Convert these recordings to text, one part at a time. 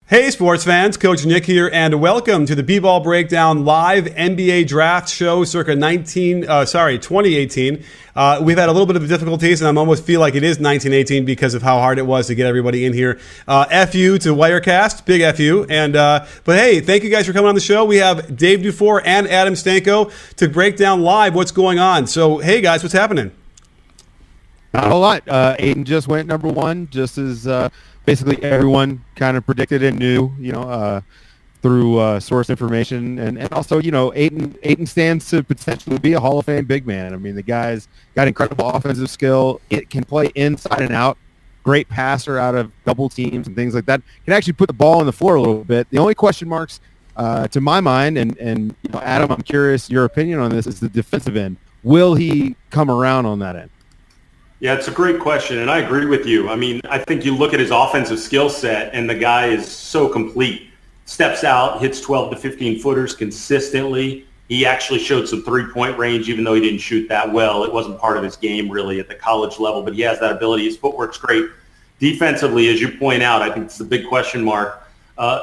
Hey sports fans, Coach Nick here, and welcome to the B-Ball Breakdown live NBA Draft Show circa 2018. We've had a little bit of difficulties, and I almost feel like it is 1918 because of how hard it was to get everybody in here. FU to Wirecast, big FU. But hey, thank you guys for coming on the show. We have Dave DuFour and Adam Stanco to break down live what's going on. So, hey guys, what's happening? Not a lot. Aiden just went number one, just as basically everyone kind of predicted and knew, through source information. And also, Aiden stands to potentially be a Hall of Fame big man. I mean, the guy's got incredible offensive skill. It can play inside and out. Great passer out of double teams and things like that. Can actually put the ball on the floor a little bit. The only question marks, to my mind, and Adam, I'm curious your opinion on this, is the defensive end. Will he come around on that end? Yeah, it's a great question, and I agree with you. I mean, I think you look at his offensive skill set, and the guy is so complete. Steps out, hits 12 to 15 footers consistently. He actually showed some three-point range, even though he didn't shoot that well. It wasn't part of his game, really, at the college level, but he has that ability. His footwork's great. Defensively, as you point out, I think it's the big question mark.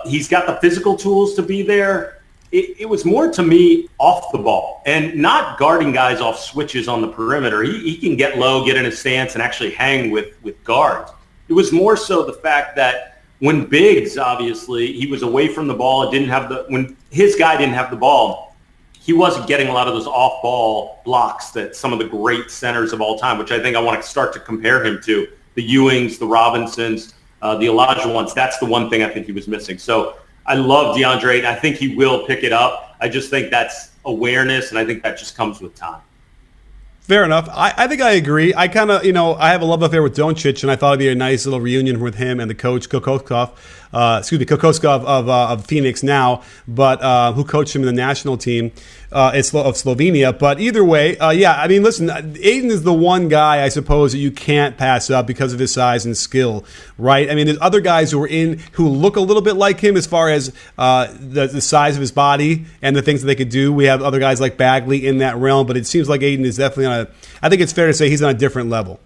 He's got the physical tools to be there. It was more, to me, off the ball and not guarding guys off switches on the perimeter. He can get low, get in a stance, and actually hang with guards. It was more so the fact that when Biggs, obviously, he was away from the ball, when his guy didn't have the ball, he wasn't getting a lot of those off-ball blocks that some of the great centers of all time, which I think I want to start to compare him to, the Ewings, the Robinsons, the Elijah ones. That's the one thing I think he was missing. So I love DeAndre, and I think he will pick it up. I just think that's awareness, and I think that just comes with time. Fair enough. I think I agree. I kind of, I have a love affair with Doncic, and I thought it'd be a nice little reunion with him and the coach, Kokoskov of Phoenix now, but who coached him in the national team of Slovenia. But either way, listen, Aiden is the one guy, I suppose, that you can't pass up because of his size and skill, right? I mean, there's other guys who look a little bit like him as far as the size of his body and the things that they could do. We have other guys like Bagley in that realm, but it seems like Aiden is definitely I think it's fair to say he's on a different level.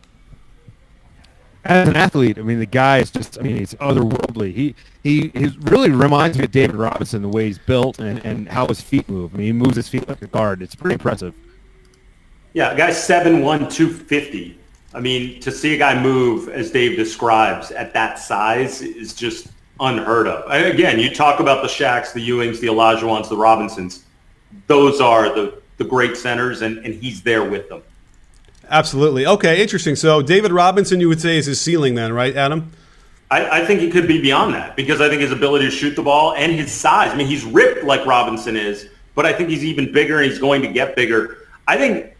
As an athlete, I mean, the guy is just, he's otherworldly. He really reminds me of David Robinson, the way he's built and how his feet move. I mean, he moves his feet like a guard. It's pretty impressive. Yeah, a guy's 7'1", 250. I mean, to see a guy move, as Dave describes, at that size is just unheard of. And again, you talk about the Shaqs, the Ewings, the Olajuwons, the Robinsons. Those are the great centers, and he's there with them. Absolutely. Okay, interesting. So David Robinson, you would say, is his ceiling then, right, Adam? I think he could be beyond that because I think his ability to shoot the ball and his size. I mean, he's ripped like Robinson is, but I think he's even bigger and he's going to get bigger. I think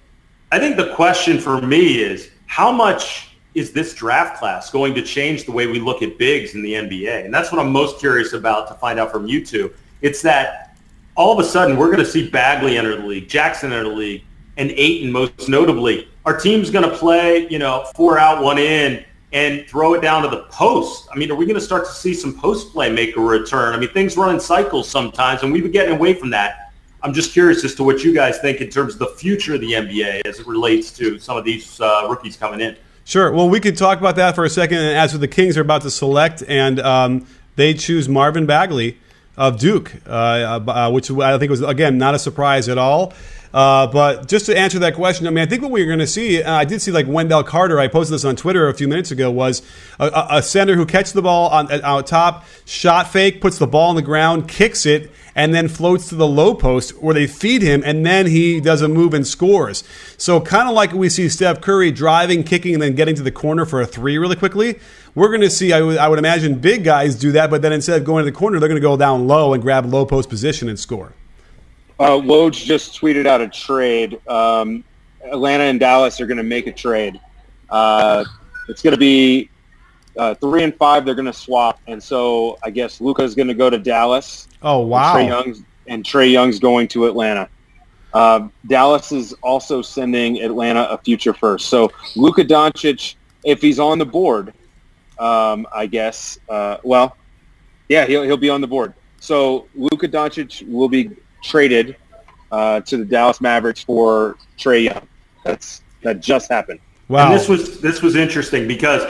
the question for me is how much is this draft class going to change the way we look at bigs in the NBA? And that's what I'm most curious about to find out from you two. It's that all of a sudden we're going to see Bagley enter the league, Jackson enter the league, and Ayton most notably. Our team's going to play, 4 out, 1 in, and throw it down to the post. I mean, are we going to start to see some post playmaker return? I mean, things run in cycles sometimes, and we've been getting away from that. I'm just curious as to what you guys think in terms of the future of the NBA as it relates to some of these rookies coming in. Sure. Well, we could talk about that for a second. And as for the Kings are about to select, and they choose Marvin Bagley of Duke, which I think was, again, not a surprise at all. But just to answer that question, I think what we're going to see, I did see like Wendell Carter, I posted this on Twitter a few minutes ago, was a center who catches the ball out top, shot fake, puts the ball on the ground, kicks it, and then floats to the low post where they feed him, and then he does a move and scores. So kind of like we see Steph Curry driving, kicking, and then getting to the corner for a three really quickly, we're going to see, I would imagine, big guys do that, but then instead of going to the corner, they're going to go down low and grab low post position and score. Woj just tweeted out a trade. Atlanta and Dallas are going to make a trade. It's going to be 3 and 5. They're going to swap, and so I guess Luka is going to go to Dallas. Oh wow! Trae Young's going to Atlanta. Dallas is also sending Atlanta a future first. So Luka Doncic, if he's on the board, I guess. He'll be on the board. So Luka Doncic will be traded to the Dallas Mavericks for Trae Young. That just happened. Wow. And this was interesting because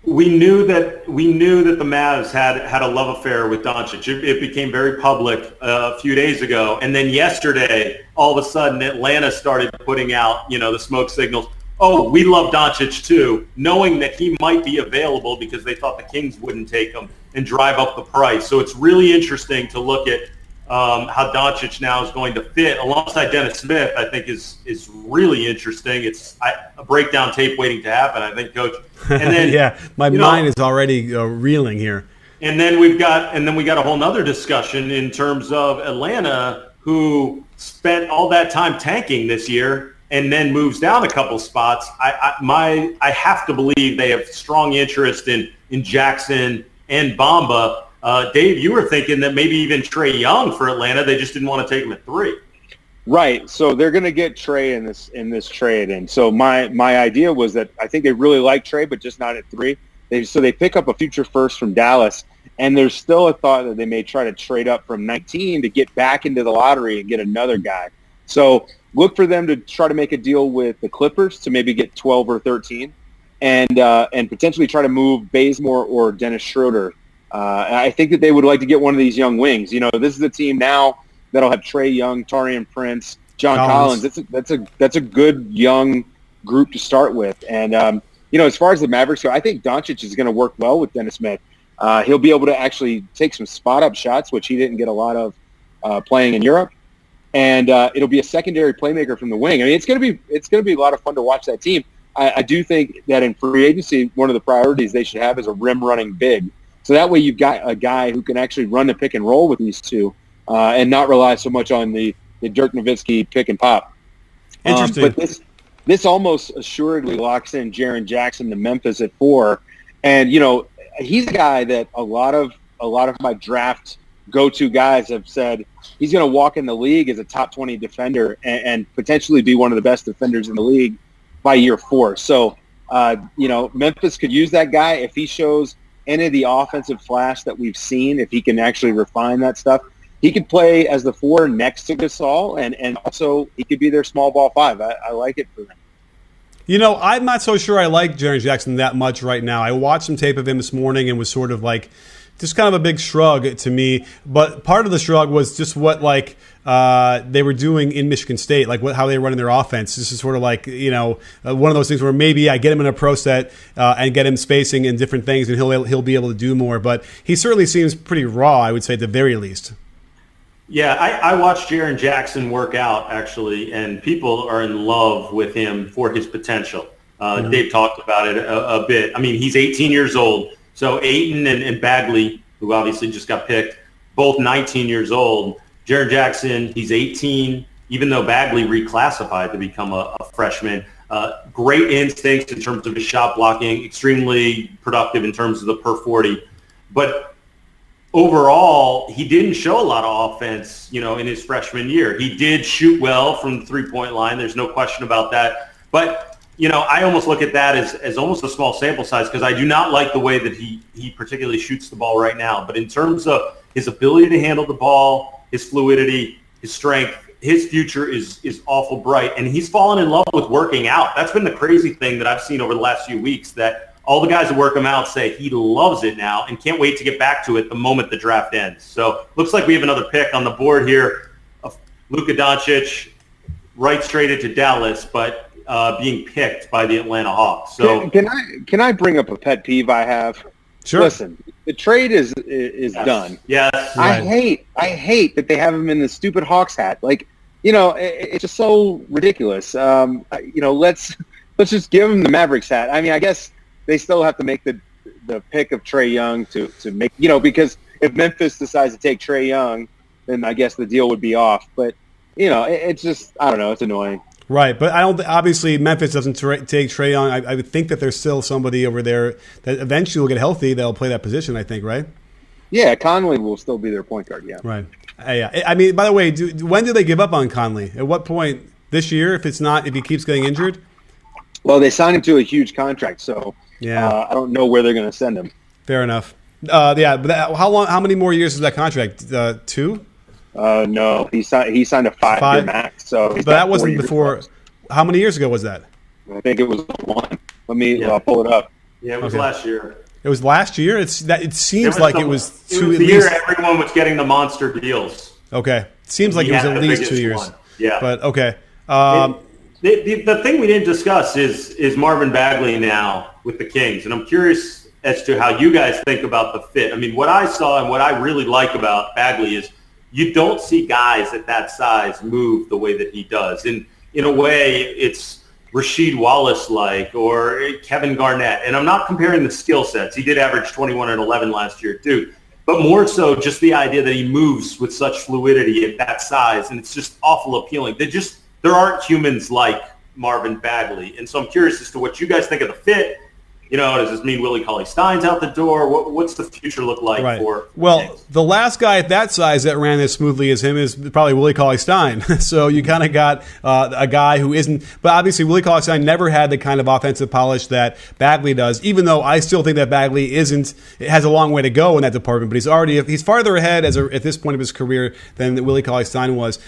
we knew that the Mavs had a love affair with Doncic. It became very public a few days ago, and then yesterday, all of a sudden, Atlanta started putting out, the smoke signals. Oh, we love Doncic too, knowing that he might be available because they thought the Kings wouldn't take him and drive up the price. So it's really interesting to look at how Doncic now is going to fit alongside Dennis Smith. I think is really interesting. It's a breakdown tape waiting to happen, I think, Coach. And then yeah, my mind is already reeling here. And then we got a whole nother discussion in terms of Atlanta, who spent all that time tanking this year and then moves down a couple spots. I have to believe they have strong interest in Jackson and Bamba. Dave, you were thinking that maybe even Trae Young for Atlanta. They just didn't want to take him at 3. Right. So they're going to get Trae in this trade. And so my idea was that I think they really like Trae, but just not at 3. So they pick up a future first from Dallas, and there's still a thought that they may try to trade up from 19 to get back into the lottery and get another guy. So look for them to try to make a deal with the Clippers to maybe get 12 or 13, and potentially try to move Bazemore or Dennis Schroeder. I think that they would like to get one of these young wings. This is a team now that'll have Trae Young, Taurean Prince, John Collins. That's a good young group to start with. And as far as the Mavericks go, I think Doncic is going to work well with Dennis Smith. He'll be able to actually take some spot-up shots, which he didn't get a lot of playing in Europe. And it'll be a secondary playmaker from the wing. I mean, it's going to be a lot of fun to watch that team. I do think that in free agency, one of the priorities they should have is a rim-running big. So that way you've got a guy who can actually run the pick and roll with these two and not rely so much on the Dirk Nowitzki pick and pop. Interesting. But this almost assuredly locks in Jaren Jackson to Memphis at 4. And, he's a guy that a lot of my draft go-to guys have said he's going to walk in the league as a top 20 defender and potentially be one of the best defenders in the league by year 4. So, Memphis could use that guy if he shows any of the offensive flash that we've seen. If he can actually refine that stuff, he could play as the 4 next to Gasol, and also he could be their small ball 5. I like it for them. I'm not so sure I like Jaren Jackson that much right now. I watched some tape of him this morning and was sort of like, just kind of a big shrug to me. But part of the shrug was just what they were doing in Michigan State, how they were running their offense. This is sort of one of those things where maybe I get him in a pro set and get him spacing and different things, and he'll be able to do more. But he certainly seems pretty raw, I would say, at the very least. Yeah, I watched Jaren Jackson work out, actually, and people are in love with him for his potential. Dave talked about it a bit. I mean, he's 18 years old. So Ayton and Bagley, who obviously just got picked, both 19 years old. Jaren Jackson, he's 18, even though Bagley reclassified to become a freshman. Great instincts in terms of his shot blocking, extremely productive in terms of the per 40. But overall, he didn't show a lot of offense, in his freshman year. He did shoot well from the three-point line. There's no question about that. But I almost look at that as almost a small sample size because I do not like the way that he particularly shoots the ball right now. But in terms of his ability to handle the ball, his fluidity, his strength, his future is awful bright. And he's fallen in love with working out. That's been the crazy thing that I've seen over the last few weeks, that all the guys that work him out say he loves it now and can't wait to get back to it the moment the draft ends. So looks like we have another pick on the board here of Luka Doncic, right straight into Dallas, but being picked by the Atlanta Hawks. So can I bring up a pet peeve I have? Sure. Listen, the trade is yes. done. Yes. Right. I hate that they have him in the stupid Hawks hat. It's just so ridiculous. Let's just give him the Mavericks hat. I mean, I guess they still have to make the pick of Trae Young to make, because if Memphis decides to take Trae Young, then I guess the deal would be off. But it's just, I don't know, it's annoying. Right, but I don't. Obviously, Memphis doesn't take Trae Young. I would think that there's still somebody over there that eventually will get healthy. They'll play that position, I think, right? Yeah, Conley will still be their point guard. Yeah. Right. Yeah. I mean, by the way, when do they give up on Conley? At what point this year? If he keeps getting injured? Well, they signed him to a huge contract, so yeah, I don't know where they're going to send him. Fair enough. But how long? How many more years is that contract? 2? No, he signed a 5-year max. So but that wasn't before. How many years ago was that? I think it was 1. Let me I'll pull it up. Yeah, it was last year. It was last year. It seems like it was the year everyone was getting the monster deals. Okay, seems like it was at least 2 years. One. Yeah, but okay. The thing we didn't discuss is Marvin Bagley now with the Kings, and I'm curious as to how you guys think about the fit. I mean, what I saw and what I really like about Bagley is you don't see guys at that size move the way that he does. And in a way, it's Rasheed Wallace-like or Kevin Garnett. And I'm not comparing the skill sets. He did average 21 and 11 last year too. But more so just the idea that he moves with such fluidity at that size. And it's just awful appealing. There aren't humans like Marvin Bagley. And so I'm curious as to what you guys think of the fit. You know, does this mean Willie Cauley-Stein's out the door? What's the future look like for Kings? The last guy at that size that ran as smoothly as him is probably Willie Cauley-Stein. So you kind of got a guy who isn't – but obviously Willie Cauley-Stein never had the kind of offensive polish that Bagley does, even though I still think that Bagley has a long way to go in that department. But he's farther ahead at this point of his career than Willie Cauley-Stein was.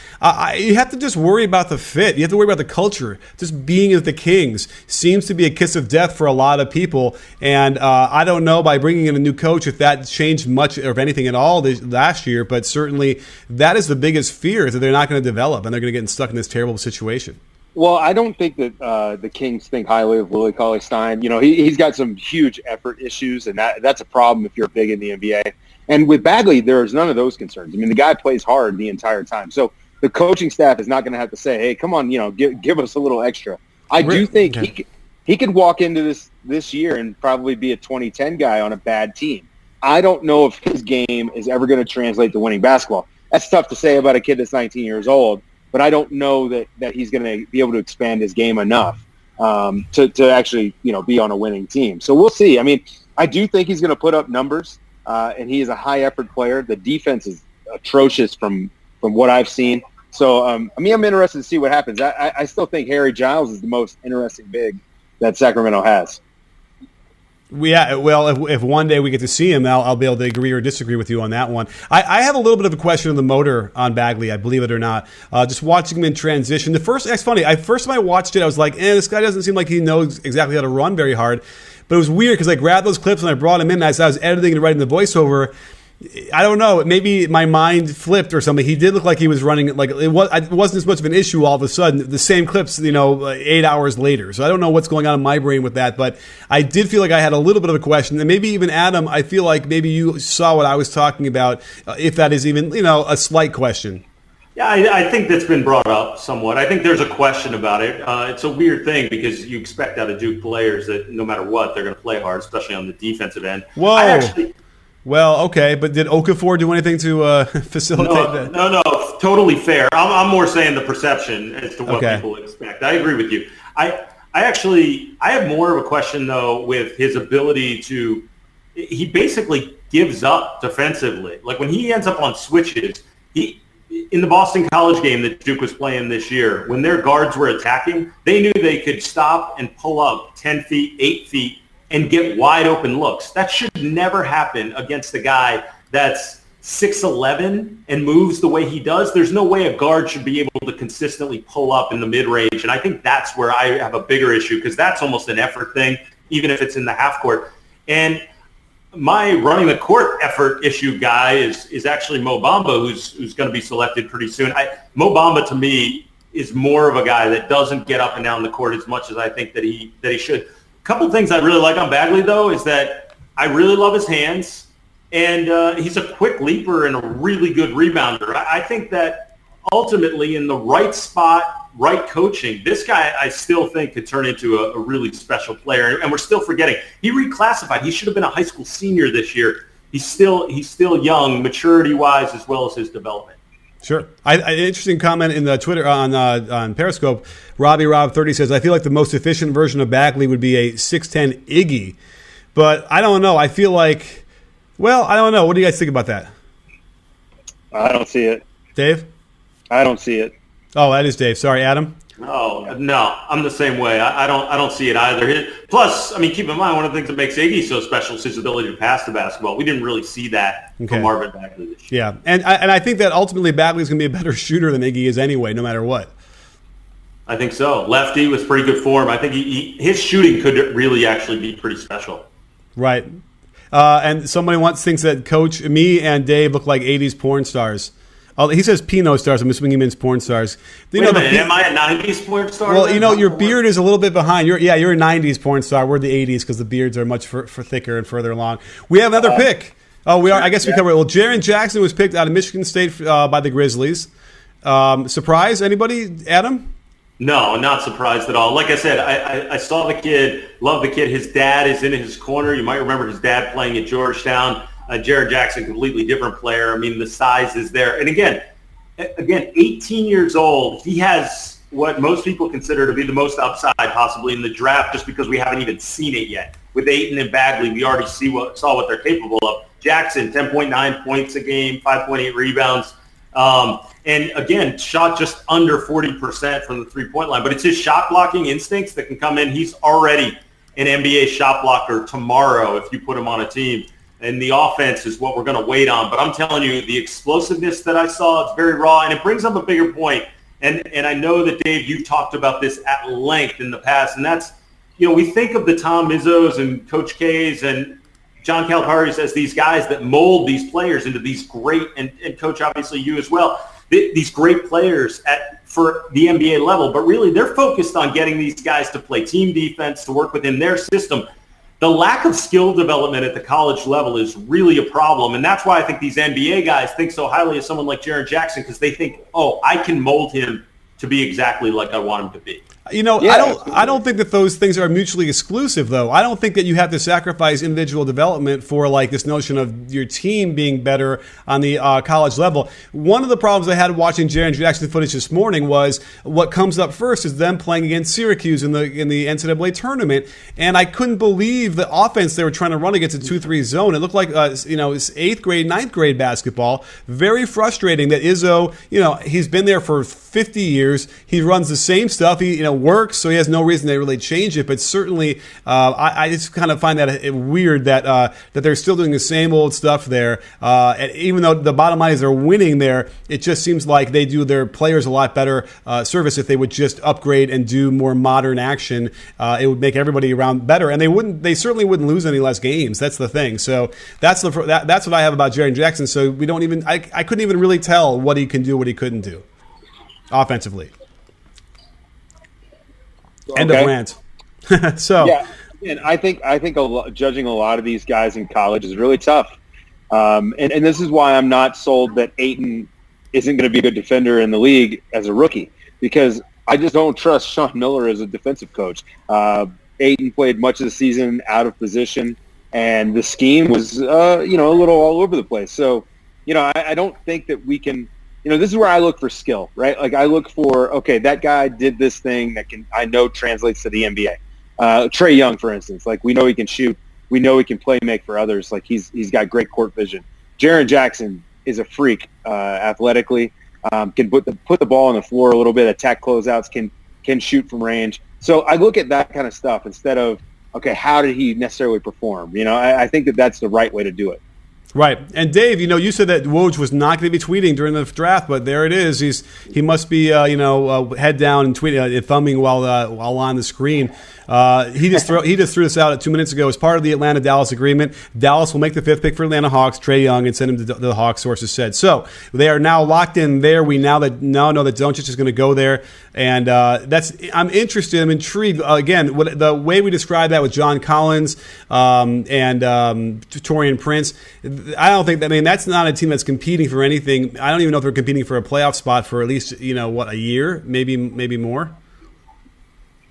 You have to just worry about the fit. You have to worry about the culture. Just being at the Kings seems to be a kiss of death for a lot of people. And I don't know by bringing in a new coach if that changed much or if anything at all last year, but certainly that is the biggest fear, is that they're not going to develop and they're going to get stuck in this terrible situation. Well, I don't think that the Kings think highly of Willie Cauley-Stein. You know, he's got some huge effort issues, and that's a problem if you're big in the NBA. And with Bagley, there's none of those concerns. I mean, the guy plays hard the entire time. So the coaching staff is not going to have to say, hey, come on, give us a little extra. I do think he could walk into this year and probably be a 2010 guy on a bad team. I don't know if his game is ever going to translate to winning basketball. That's tough to say about a kid that's 19 years old, but I don't know that he's going to be able to expand his game enough to actually be on a winning team. So we'll see. I mean, I do think he's going to put up numbers, and he is a high-effort player. The defense is atrocious from what I've seen. So, I'm interested to see what happens. I still think Harry Giles is the most interesting big that Sacramento has. Yeah, well, if one day we get to see him, I'll be able to agree or disagree with you on that one. I have a little bit of a question on the motor on Bagley, I believe it or not. Just watching him in transition. It's funny. First time I watched it, I was like, this guy doesn't seem like he knows exactly how to run very hard. But it was weird because I grabbed those clips and I brought him in. As I was editing and writing the voiceover, I don't know. Maybe my mind flipped or something. He did look like he was running like it wasn't as much of an issue all of a sudden. The same clips, 8 hours later. So I don't know what's going on in my brain with that. But I did feel like I had a little bit of a question, and maybe even Adam. I feel like maybe you saw what I was talking about. If that is even a slight question. Yeah, I think that's been brought up somewhat. I think there's a question about it. It's a weird thing because you expect out of Duke players that no matter what they're going to play hard, especially on the defensive end. Whoa. Well, okay, but did Okafor do anything to facilitate that? No, totally fair. I'm more saying the perception as to what people expect. I agree with you. I have more of a question, though, with his ability to – he basically gives up defensively. Like when he ends up on switches, in the Boston College game that Duke was playing this year, when their guards were attacking, they knew they could stop and pull up 10 feet, 8 feet, and get wide open looks. That should never happen against a guy that's 6'11" and moves the way he does. There's no way a guard should be able to consistently pull up in the mid-range, and I think that's where I have a bigger issue because that's almost an effort thing, even if it's in the half court. And my running the court effort issue guy is actually Mo Bamba, who's going to be selected pretty soon. Mo Bamba, to me, is more of a guy that doesn't get up and down the court as much as I think that he should. Couple things I really like on Bagley, though, is that I really love his hands, and he's a quick leaper and a really good rebounder. I think that ultimately in the right spot, right coaching, this guy I still think could turn into a really special player, and we're still forgetting. He reclassified. He should have been a high school senior this year. He's still young, maturity-wise, as well as his development. Sure. An interesting comment in the Twitter on Periscope. Robbie Rob 30 says, I feel like the most efficient version of Bagley would be a 6'10 Iggy. But I don't know. I feel like, I don't know. What do you guys think about that? I don't see it. Dave? I don't see it. Oh, that is Dave. Sorry, Adam? Oh, no. I'm the same way. I don't see it either. Plus, keep in mind, one of the things that makes Iggy so special is his ability to pass the basketball. We didn't really see that from Marvin Bagley this year. Yeah, and I think that ultimately Bagley's going to be a better shooter than Iggy is anyway, no matter what. I think so. Lefty was pretty good form. I think his shooting could really actually be pretty special. Right. And somebody thinks that me and Dave look like 80s porn stars. He says Pinot stars. I'm assuming he means porn stars. Wait a minute, am I a 90s porn star? Well, your beard is a little bit behind. You're a 90s porn star. We're the 80s because the beards are much for thicker and further along. We have another pick. Oh, we are. I guess we covered it. Well, Jaren Jackson was picked out of Michigan State by the Grizzlies. Surprise? Anybody? Adam? No, not surprised at all. Like I said, I saw the kid, love the kid. His dad is in his corner. You might remember his dad playing at Georgetown. Jaren Jackson, completely different player. I mean, the size is there. And again, 18 years old. He has what most people consider to be the most upside possibly in the draft just because we haven't even seen it yet. With Ayton and Bagley, we already saw what they're capable of. Jackson, 10.9 points a game, 5.8 rebounds. And again, shot just under 40% from the three-point line. But it's his shot blocking instincts that can come in. He's already an NBA shot blocker tomorrow if you put him on a team. And the offense is what we're going to wait on. But I'm telling you, the explosiveness that I saw, it's very raw. And it brings up a bigger point. And I know that, Dave, you talked about this at length in the past. And that's, we think of the Tom Izzos and Coach K's and John Calipari's as these guys that mold these players into these great, and Coach, obviously you as well, these great players for the NBA level. But really, they're focused on getting these guys to play team defense, to work within their system. The lack of skill development at the college level is really a problem. And that's why I think these NBA guys think so highly of someone like Jaren Jackson, because they think, I can mold him to be exactly like I want him to be. I don't think that those things are mutually exclusive, though. I don't think that you have to sacrifice individual development for like this notion of your team being better on the college level. One of the problems I had watching Jaren Jackson footage this morning was what comes up first is them playing against Syracuse in the NCAA tournament, and I couldn't believe the offense they were trying to run against a 2-3 zone. It looked like it's 8th grade, 9th grade basketball. Very frustrating that Izzo, he's been there for 50 years. He runs the same stuff. He works, so he has no reason to really change it. But certainly, I just kind of find that weird that they're still doing the same old stuff there. And even though the bottom line is they're winning there, it just seems like they do their players a lot better service if they would just upgrade and do more modern action. It would make everybody around better, and they certainly wouldn't lose any less games. That's the thing. So that's what I have about Jaren Jackson. So we don't even I couldn't even really tell what he can do, what he couldn't do offensively. End of rant. So yeah, and I think judging a lot of these guys in college is really tough. And this is why I'm not sold that Ayton isn't going to be a good defender in the league as a rookie, because I just don't trust Sean Miller as a defensive coach. Ayton played much of the season out of position, and the scheme was a little all over the place. So I don't think that we can. This is where I look for skill, right? Like I look for, okay, that guy did this thing that I know translates to the NBA. Trae Young, for instance, like we know he can shoot. We know he can play make for others. Like he's got great court vision. Jaren Jackson is a freak athletically, can put the ball on the floor a little bit, attack closeouts, can shoot from range. So I look at that kind of stuff instead of, okay, how did he necessarily perform? I think that that's the right way to do it. Right. And Dave, you said that Woj was not going to be tweeting during the draft, but there it is. He must be, head down and tweeting, thumbing while on the screen. He just threw this out 2 minutes ago as part of the Atlanta-Dallas agreement. Dallas will make the 5th pick for Atlanta Hawks, Trae Young, and send him to the Hawks, sources said. So they are now locked in there. We now know that Doncic is going to go there. And I'm interested. I'm intrigued. Again, the way we described that with John Collins and Taurean Prince, I don't think that's not a team that's competing for anything. I don't even know if they're competing for a playoff spot for at least a year, maybe more.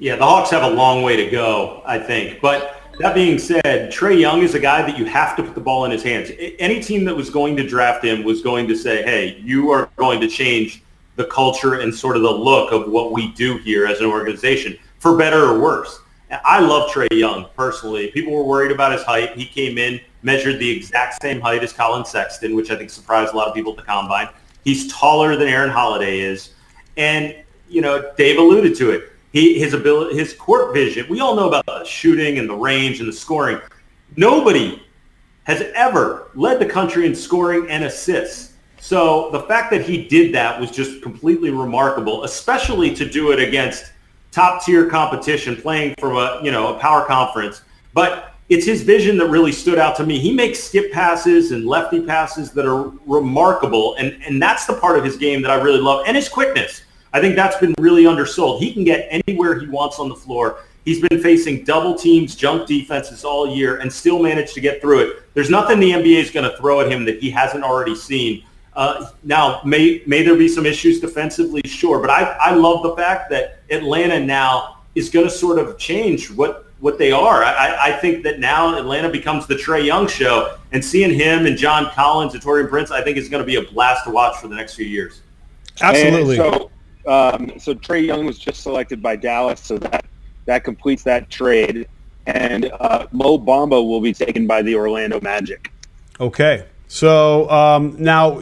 Yeah, the Hawks have a long way to go, I think. But that being said, Trae Young is a guy that you have to put the ball in his hands. Any team that was going to draft him was going to say, hey, you are going to change the culture and sort of the look of what we do here as an organization, for better or worse. I love Trae Young personally. People were worried about his height. He came in, measured the exact same height as Colin Sexton, which I think surprised a lot of people at the Combine. He's taller than Aaron Holiday is. And, Dave alluded to it. His ability, his court vision. We all know about the shooting and the range and the scoring. Nobody has ever led the country in scoring and assists. So the fact that he did that was just completely remarkable, especially to do it against top-tier competition, playing from a power conference. But it's his vision that really stood out to me. He makes skip passes and lefty passes that are remarkable, and that's the part of his game that I really love, and his quickness. I think that's been really undersold. He can get anywhere he wants on the floor. He's been facing double teams, jump defenses all year, and still managed to get through it. There's nothing the NBA is going to throw at him that he hasn't already seen. Now, may there be some issues defensively? Sure. But I love the fact that Atlanta now is going to sort of change what they are. I think that now Atlanta becomes the Trae Young show. And seeing him and John Collins and Taurean Prince, I think is going to be a blast to watch for the next few years. Absolutely. And so Trae Young was just selected by Dallas, so that completes that trade. And Mo Bamba will be taken by the Orlando Magic. Okay. So now,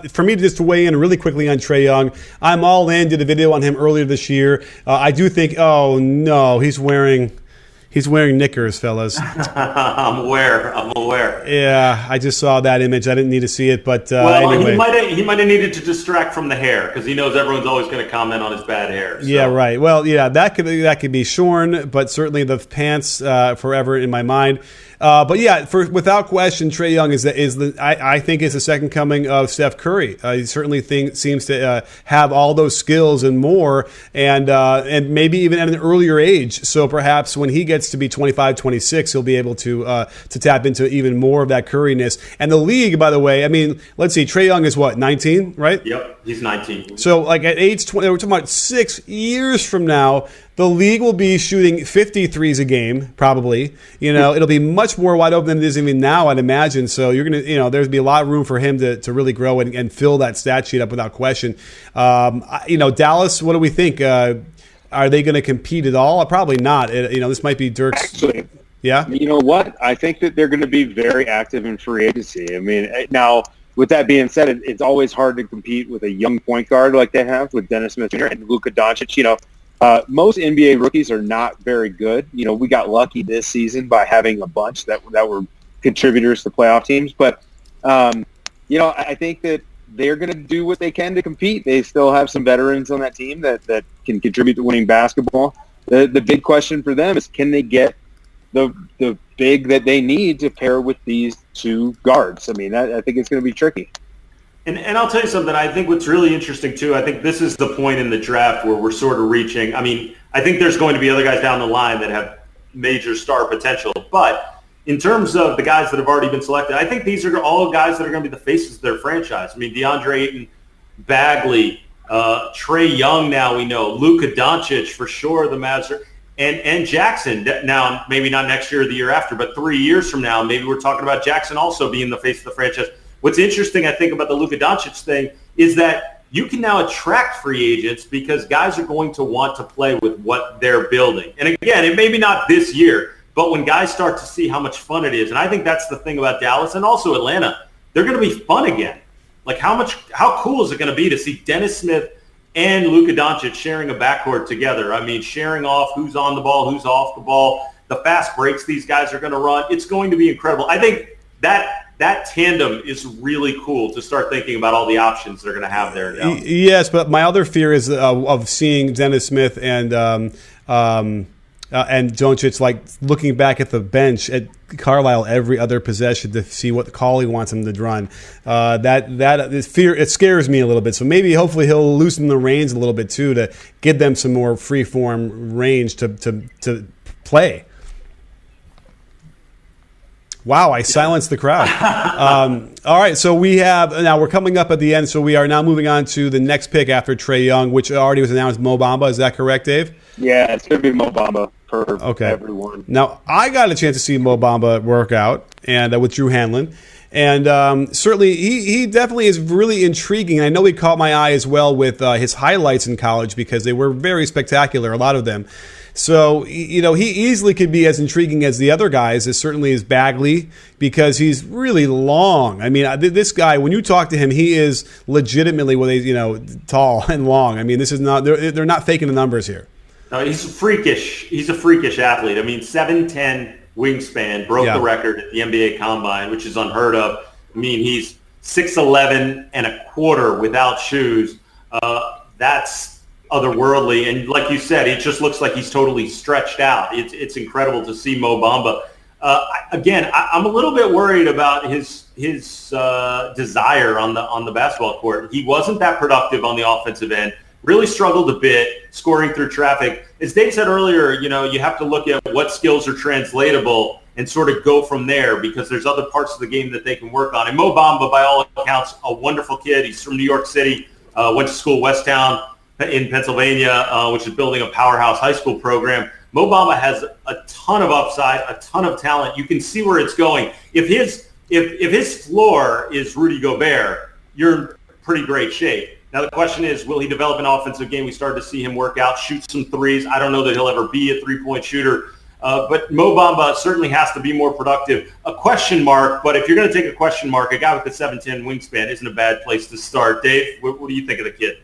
for me just to weigh in really quickly on Trae Young, I'm all in. Did a video on him earlier this year. I do think, oh no, he's wearing knickers, fellas. I'm aware. Yeah, I just saw that image. I didn't need to see it, but anyway. He might have needed to distract from the hair because he knows everyone's always going to comment on his bad hair. So. Yeah, right. Well, yeah, that could be shorn, but certainly the pants forever in my mind. But yeah, without question, Trae Young I think is the second coming of Steph Curry. He certainly seems to have all those skills and more, and maybe even at an earlier age. So perhaps when he gets to be 25, 26, he'll be able to tap into even more of that Curryness. And the league, by the way, I mean, let's see, Trae Young is what, 19, right? Yep, he's 19. So like at age 20, we're talking about 6 years from now, the league will be shooting 50 threes a game, probably. It'll be much more wide open than it is even now, I'd imagine. So you're going to, there's be a lot of room for him to really grow and fill that stat sheet up without question. Dallas, what do we think? Are they going to compete at all? Probably not. This might be Dirk's. Actually, yeah. You know what? I think that they're going to be very active in free agency. I mean, now with that being said, it's always hard to compete with a young point guard like they have with Dennis Smith Jr. and Luka Doncic. Most NBA rookies are not very good. We got lucky this season by having a bunch that were contributors to playoff teams. But, I think that they're going to do what they can to compete. They still have some veterans on that team that can contribute to winning basketball. The big question for them is, can they get the big that they need to pair with these two guards? I mean, I think it's going to be tricky. And I'll tell you something, I think what's really interesting, too, I think this is the point in the draft where we're sort of reaching. I mean, I think there's going to be other guys down the line that have major star potential. But in terms of the guys that have already been selected, I think these are all guys that are going to be the faces of their franchise. I mean, DeAndre Ayton, Bagley, Trae Young now we know, Luka Doncic for sure, the Mavs are, and Jackson. Now, maybe not next year or the year after, but 3 years from now, maybe we're talking about Jackson also being the face of the franchise. What's interesting, I think, about the Luka Doncic thing is that you can now attract free agents because guys are going to want to play with what they're building. And again, it may be not this year, but when guys start to see how much fun it is, and I think that's the thing about Dallas and also Atlanta, they're going to be fun again. Like how cool is it going to be to see Dennis Smith and Luka Doncic sharing a backcourt together? I mean, sharing off who's on the ball, who's off the ball, the fast breaks these guys are going to run. It's going to be incredible. I think that tandem is really cool to start thinking about all the options they're going to have there now. Yes, but my other fear is of seeing Dennis Smith and Doncic like looking back at the bench at Carlisle every other possession to see what call he wants him to run. That fear, it scares me a little bit. So maybe hopefully he'll loosen the reins a little bit too to give them some more free form range to play. Wow, I silenced the crowd. All right, so we're coming up at the end, so we are now moving on to the next pick after Trae Young, which already was announced, Mo Bamba. Is that correct, Dave? Yeah, it's going to be Mo Bamba for everyone. Now, I got a chance to see Mo Bamba work out and with Drew Hanlon. And certainly, he definitely is really intriguing. I know he caught my eye as well with his highlights in college because they were very spectacular, a lot of them. So, he easily could be as intriguing as the other guys, as certainly as Bagley, because he's really long. I mean, this guy, when you talk to him, he is legitimately, tall and long. I mean, this is not, they're not faking the numbers here. No, he's freakish. He's a freakish athlete. I mean, 7'10" wingspan, broke the record at the NBA Combine, which is unheard of. I mean, he's 6'11" and a quarter without shoes. That's otherworldly. And like you said, it just looks like he's totally stretched out. It's incredible to see Mo Bamba. Again, I'm a little bit worried about his desire on the basketball court. He wasn't that productive on the offensive end. Really struggled a bit scoring through traffic. As Dave said earlier, you have to look at what skills are translatable and sort of go from there, because there's other parts of the game that they can work on. And Mo Bamba, by all accounts, a wonderful kid. He's from New York City, went to school Westtown in Pennsylvania, which is building a powerhouse high school program. Mo Bamba has a ton of upside, a ton of talent. You can see where it's going. If his floor is Rudy Gobert, you're in pretty great shape. Now the question is, will he develop an offensive game? We started to see him work out, shoot some threes. I don't know that he'll ever be a three-point shooter, but Mo Bamba certainly has to be more productive. A question mark, but if you're going to take a question mark, a guy with a 7'10" wingspan isn't a bad place to start. Dave, what do you think of the kid?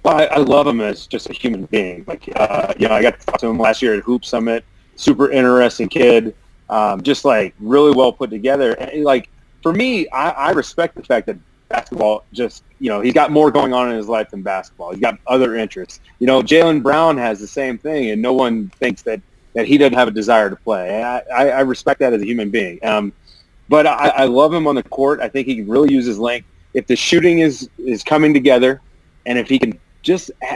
Well, I love him as just a human being. I got to talk to him last year at Hoop Summit. Super interesting kid, just really well put together. And, for me, I respect the fact that basketball he's got more going on in his life than basketball. He's got other interests. Jaylen Brown has the same thing, and no one thinks that he doesn't have a desire to play. I respect that as a human being. But I love him on the court. I think he can really use his length. If the shooting is coming together, and if he can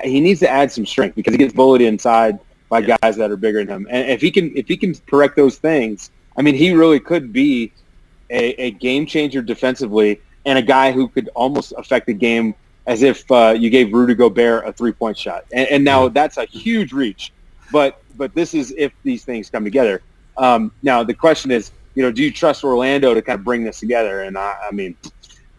he needs to add some strength, because he gets bullied inside by guys that are bigger than him. And if he can correct those things, he really could be a game changer defensively, and a guy who could almost affect the game as if you gave Rudy Gobert a three-point shot. And now that's a huge reach, but this is if these things come together. Now the question is, do you trust Orlando to kind of bring this together? And I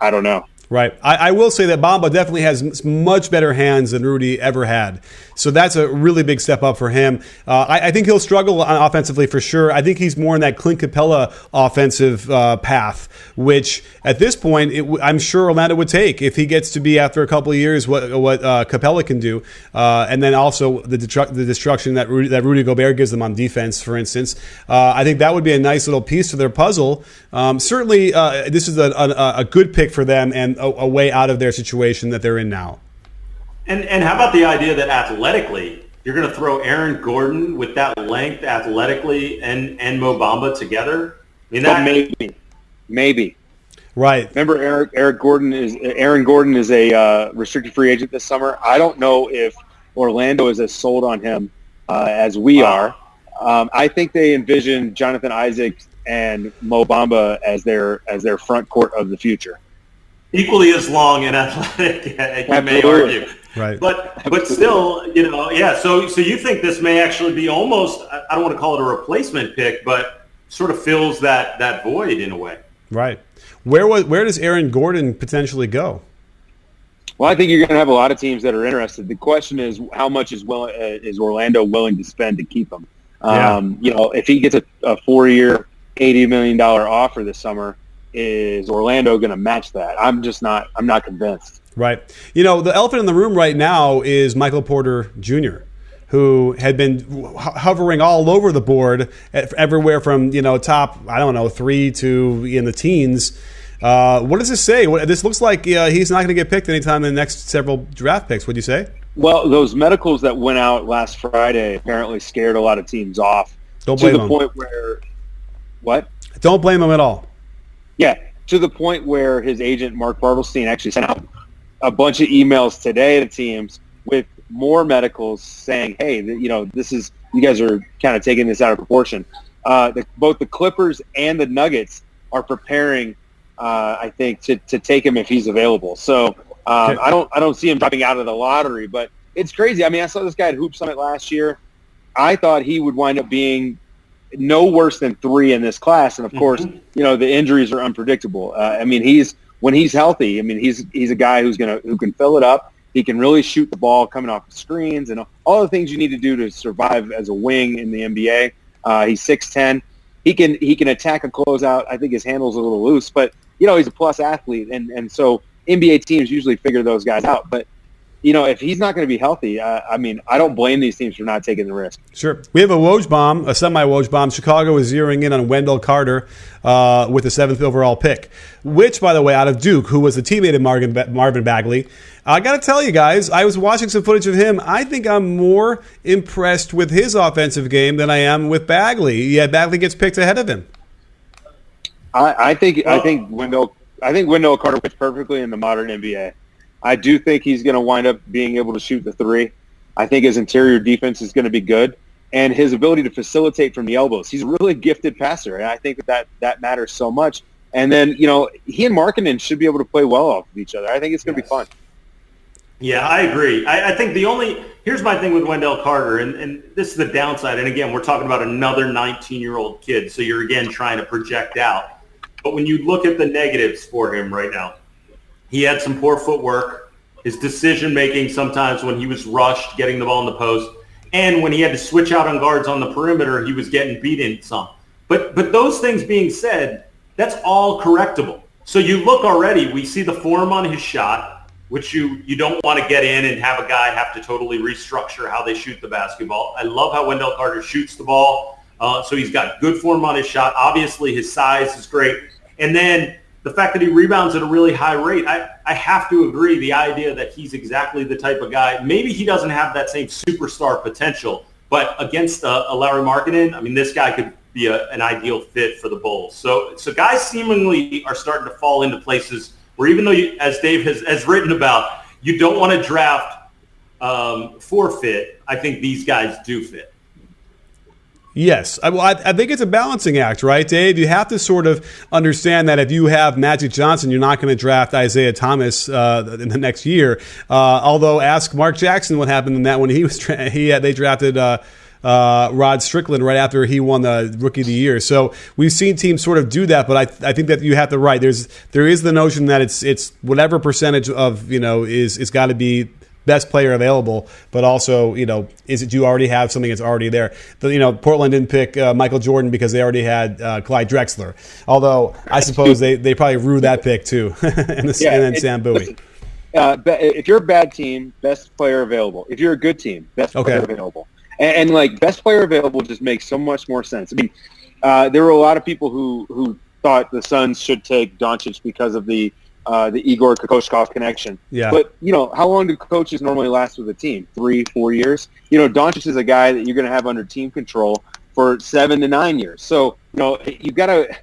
don't know. Right. I will say that Bamba definitely has much better hands than Rudy ever had. So that's a really big step up for him. I think he'll struggle offensively for sure. I think he's more in that Clint Capella offensive path, which at this point I'm sure Orlando would take if he gets to be, after a couple of years, what Capella can do. And then also the destruction that Rudy Gobert gives them on defense, for instance. I think that would be a nice little piece to their puzzle. Certainly, this is a good pick for them, and a way out of their situation that they're in now. And how about the idea that athletically, you're going to throw Aaron Gordon with that length athletically and Mo Bamba together? Maybe. Right. Remember, Aaron Gordon is a restricted free agent this summer. I don't know if Orlando is as sold on him as we are. I think they envision Jonathan Isaac and Mo Bamba as their front court of the future. Equally as long and athletic, you may argue. Right. But still, So you think this may actually be almost, I don't want to call it a replacement pick, but sort of fills that void in a way. Right. Where does Aaron Gordon potentially go? Well, I think you're going to have a lot of teams that are interested. The question is, how much is Orlando willing to spend to keep him? If he gets a 4-year, $80 million offer this summer, is Orlando going to match that? I'm not convinced. Right. The elephant in the room right now is Michael Porter Jr., who had been hovering all over the board, everywhere from, top, 3 to in the teens. What does this say? This looks like he's not going to get picked anytime in the next several draft picks. Would you say? Well, those medicals that went out last Friday apparently scared a lot of teams off. Don't blame them. To the point where, what? Don't blame him at all. Yeah, to the point where his agent, Mark Bartelstein, actually sent out a bunch of emails today to teams with more medicals saying, hey, this is, you guys are kind of taking this out of proportion. Both the Clippers and the Nuggets are preparing, I think, to take him if he's available. So okay. I don't see him dropping out of the lottery, but it's crazy. I saw this guy at Hoop Summit last year. I thought he would wind up being no worse than 3 in this class, and of course, the injuries are unpredictable. When he's healthy, he's a guy who can fill it up. He can really shoot the ball coming off the screens and all the things you need to do to survive as a wing in the NBA. He's 6'10". He can attack a closeout. I think his handle's a little loose, but he's a plus athlete, and so NBA teams usually figure those guys out. But if he's not going to be healthy, I mean, I don't blame these teams for not taking the risk. Sure. We have a Woj bomb, a semi-Woj bomb. Chicago is zeroing in on Wendell Carter with the 7th overall pick, which, by the way, out of Duke, who was a teammate of Marvin Bagley. I got to tell you guys, I was watching some footage of him. I think I'm more impressed with his offensive game than I am with Bagley. Yeah, Bagley gets picked ahead of him. I think Wendell Carter fits perfectly in the modern NBA. I do think he's going to wind up being able to shoot the three. I think his interior defense is going to be good, and his ability to facilitate from the elbows. He's a really gifted passer, and I think that matters so much. And then, he and Markkanen should be able to play well off of each other. I think it's going to be fun. Yeah, I agree. I think here's my thing with Wendell Carter, and this is the downside. And again, we're talking about another 19-year-old kid, so you're again trying to project out. But when you look at the negatives for him right now, he had some poor footwork, his decision-making sometimes when he was rushed, getting the ball in the post, and when he had to switch out on guards on the perimeter, he was getting beaten some. But those things being said, that's all correctable. So you look already, we see the form on his shot, which you don't want to get in and have a guy have to totally restructure how they shoot the basketball. I love how Wendell Carter shoots the ball. So he's got good form on his shot. Obviously, his size is great. And then the fact that he rebounds at a really high rate, I have to agree, the idea that he's exactly the type of guy, maybe he doesn't have that same superstar potential, but against a Larry Markkanen, I mean, this guy could be an ideal fit for the Bulls. So guys seemingly are starting to fall into places where even though, as Dave has written about, you don't want to draft for fit, I think these guys do fit. Yes. I think it's a balancing act, right, Dave? You have to sort of understand that if you have Magic Johnson, you're not going to draft Isaiah Thomas in the next year. Although ask Mark Jackson what happened in that when they drafted Rod Strickland right after he won the Rookie of the Year. So we've seen teams sort of do that, but I think that you have to right. There is the notion that it's whatever percentage of is got to be best player available, but also, is it you already have something that's already there? Portland didn't pick Michael Jordan because they already had Clyde Drexler. Although I suppose they probably rue that pick too, and then Sam Bowie. If you're a bad team, best player available. If you're a good team, best player available. And best player available just makes so much more sense. I mean, there were a lot of people who thought the Suns should take Doncic because of the Igor Kokoschkov connection. Yeah. But, how long do coaches normally last with a team? 3-4 years? Doncic is a guy that you're going to have under team control for 7 to 9 years. So, you've got to,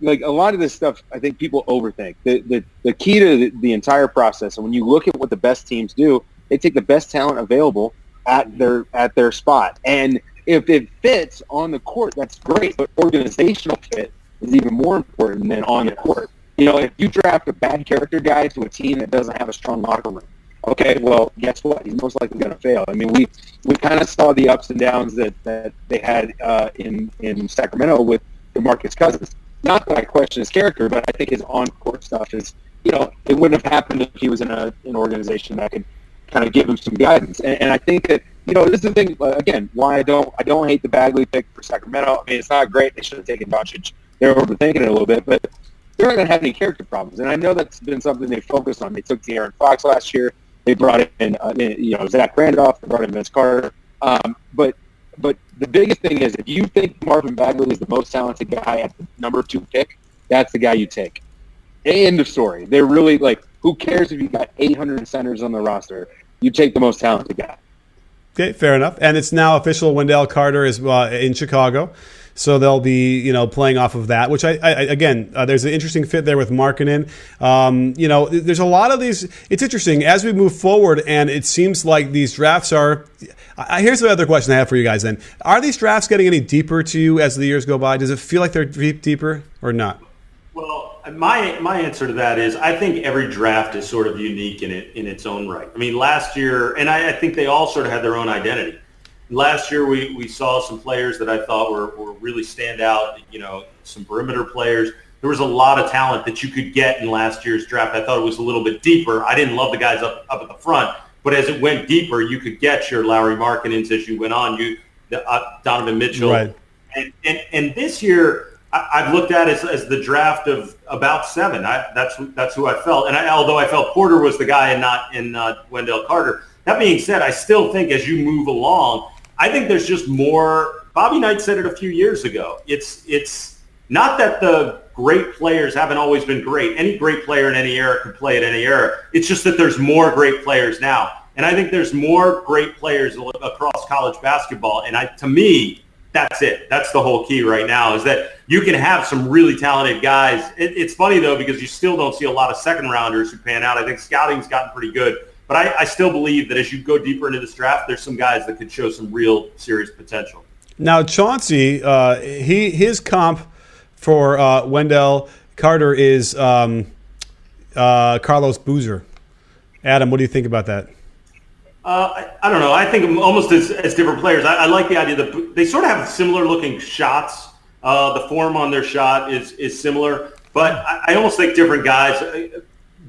a lot of this stuff, I think people overthink. The key to the entire process, and when you look at what the best teams do, they take the best talent available at their spot. And if it fits on the court, that's great. But organizational fit is even more important than on the court. If you draft a bad character guy to a team that doesn't have a strong locker room, okay, well, guess what? He's most likely going to fail. I mean, we kind of saw the ups and downs that they had in Sacramento with DeMarcus Cousins. Not that I question his character, but I think his on-court stuff is, it wouldn't have happened if he was in an organization that could kind of give him some guidance. And I think that, this is the thing, again, why I don't hate the Bagley pick for Sacramento. I mean, it's not great. They should have taken Doncic. They're overthinking it a little bit, but they're not going to have any character problems. And I know that's been something they focused on. They took De'Aaron Fox last year. They brought in, Zach Randolph. They brought in Vince Carter. But the biggest thing is if you think Marvin Bagley is the most talented guy at the number 2 pick, that's the guy you take. End of story. They're really who cares if you got 800 centers on the roster? You take the most talented guy. Okay, fair enough. And it's now official Wendell Carter is in Chicago. So they'll be, playing off of that, which there's an interesting fit there with Markkanen. There's a lot of these. It's interesting as we move forward, and it seems like these drafts are. Here's the other question I have for you guys. Then, are these drafts getting any deeper to you as the years go by? Does it feel like they're deeper or not? Well, my answer to that is I think every draft is sort of unique in its own right. I mean, last year, and I think they all sort of had their own identity. Last year, we saw some players that I thought were really stand out, some perimeter players. There was a lot of talent that you could get in last year's draft. I thought it was a little bit deeper. I didn't love the guys up at the front, but as it went deeper, you could get your Larry Markkanens as you went on, Donovan Mitchell. Right. And this year, I've looked at as the draft of about 7. That's who I felt. And although I felt Porter was the guy and not in Wendell Carter. That being said, I still think as you move along, I think there's just more. Bobby Knight said it a few years ago. It's not that the great players haven't always been great. Any great player in any era could play at any era. It's just that there's more great players now. And I think there's more great players across college basketball. And to me, that's it. That's the whole key right now, is that you can have some really talented guys. It's funny, though, because you still don't see a lot of second-rounders who pan out. I think scouting's gotten pretty good. But I still believe that as you go deeper into this draft, there's some guys that could show some real serious potential. Now, Chauncey, his comp for Wendell Carter is Carlos Boozer. Adam, what do you think about that? I don't know. I think almost as different players. I like the idea that they sort of have similar looking shots. The form on their shot is similar, but I almost think different guys.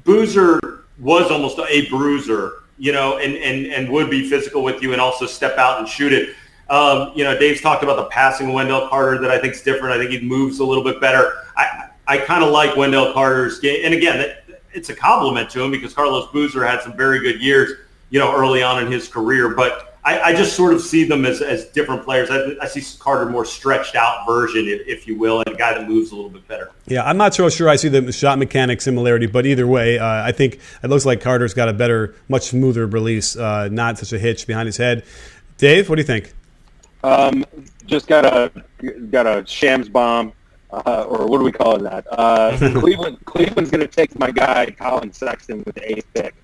Boozer was almost a bruiser, and would be physical with you and also step out and shoot it. Dave's talked about the passing of Wendell Carter that I think is different. I think he moves a little bit better. I kind of like Wendell Carter's game. And again, it's a compliment to him because Carlos Boozer had some very good years, early on in his career. But I just sort of see them as different players. I see Carter more stretched out version, if you will, and a guy that moves a little bit better. Yeah, I'm not so sure I see the shot mechanic similarity, but either way, I think it looks like Carter's got a better, much smoother release, not such a hitch behind his head. Dave, what do you think? Just got a shams bomb, or what do we call that? Cleveland's going to take my guy Colin Sexton with the 8th pick.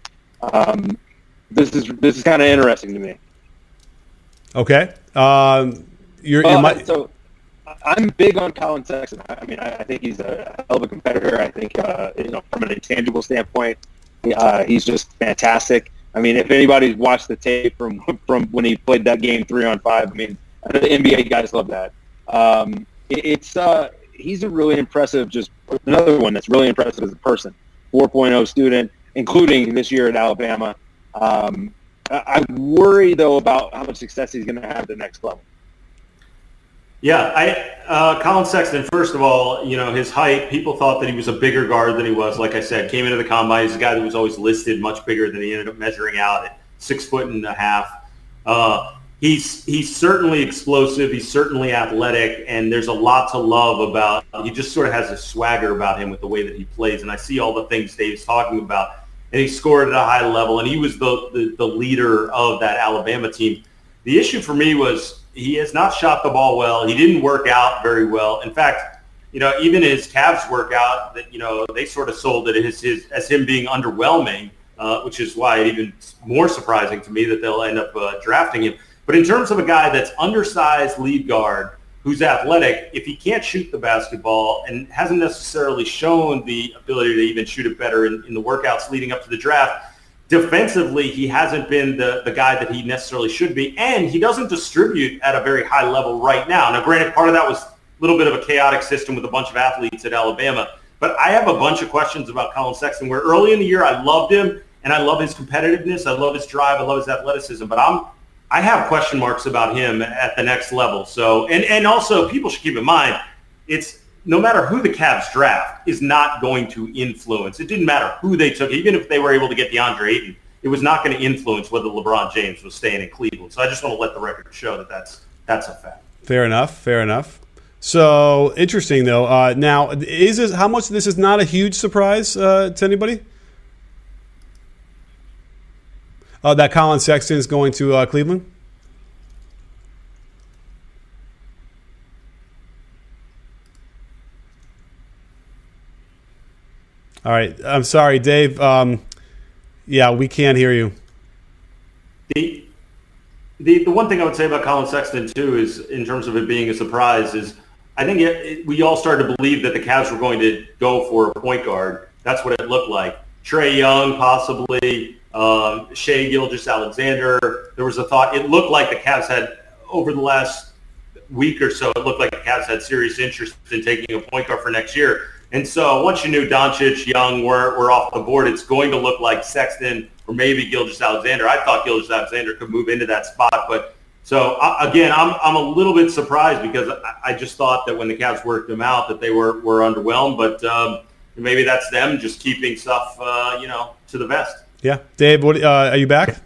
This is kind of interesting to me. Okay. So I'm big on Colin Sexton. I mean, I think he's a hell of a competitor. I think from an intangible standpoint, he's just fantastic. I mean, if anybody's watched the tape from when he played that game 3-on-5, I mean, I know the NBA guys love that. He's a really impressive, just another one that's really impressive as a person. 4.0 student, including this year at Alabama. I worry, though, about how much success he's going to have at the next level. Yeah, Colin Sexton, first of all, his height, people thought that he was a bigger guard than he was. Like I said, came into the combine. He's a guy that was always listed much bigger than he ended up measuring out at 6'1.5". He's certainly explosive. He's certainly athletic, and there's a lot to love about. He just sort of has a swagger about him with the way that he plays, and I see all the things Dave's talking about. And he scored at a high level, and he was the leader of that Alabama team. The issue for me was he has not shot the ball well. He didn't work out very well. In fact, even his Cavs workout, that they sort of sold it as him being underwhelming, which is why it's even more surprising to me that they'll end up drafting him. But in terms of a guy that's undersized lead guard, who's athletic, if he can't shoot the basketball and hasn't necessarily shown the ability to even shoot it better in the workouts leading up to the draft, defensively, he hasn't been the guy that he necessarily should be, and he doesn't distribute at a very high level right now. Now, granted, part of that was a little bit of a chaotic system with a bunch of athletes at Alabama, but I have a bunch of questions about Colin Sexton, where early in the year I loved him, and I love his competitiveness, I love his drive, I love his athleticism, but I have question marks about him at the next level. So, and also people should keep in mind, it's no matter who the Cavs draft is not going to influence. It didn't matter who they took, even if they were able to get DeAndre Ayton, it was not going to influence whether LeBron James was staying in Cleveland. So I just want to let the record show that that's a fact. Fair enough. So interesting though. Now, how much of this is not a huge surprise to anybody? That Colin Sexton is going to Cleveland? All right. I'm sorry, Dave. Yeah, we can't hear you. The one thing I would say about Colin Sexton, too, is in terms of it being a surprise, is I think we all started to believe that the Cavs were going to go for a point guard. That's what it looked like. Trae Young, possibly. Shai Gilgeous-Alexander. There was a thought. It looked like the Cavs had, over the last week or so, it looked like the Cavs had serious interest in taking a point guard for next year. And so once you knew Doncic, Young were off the board, it's going to look like Sexton or maybe Gilgeous-Alexander. I thought Gilgeous-Alexander could move into that spot, but So again, I'm a little bit surprised because I just thought that when the Cavs worked them out that they were underwhelmed, but maybe that's them just keeping stuff, to the vest. Yeah. Dave, are you back?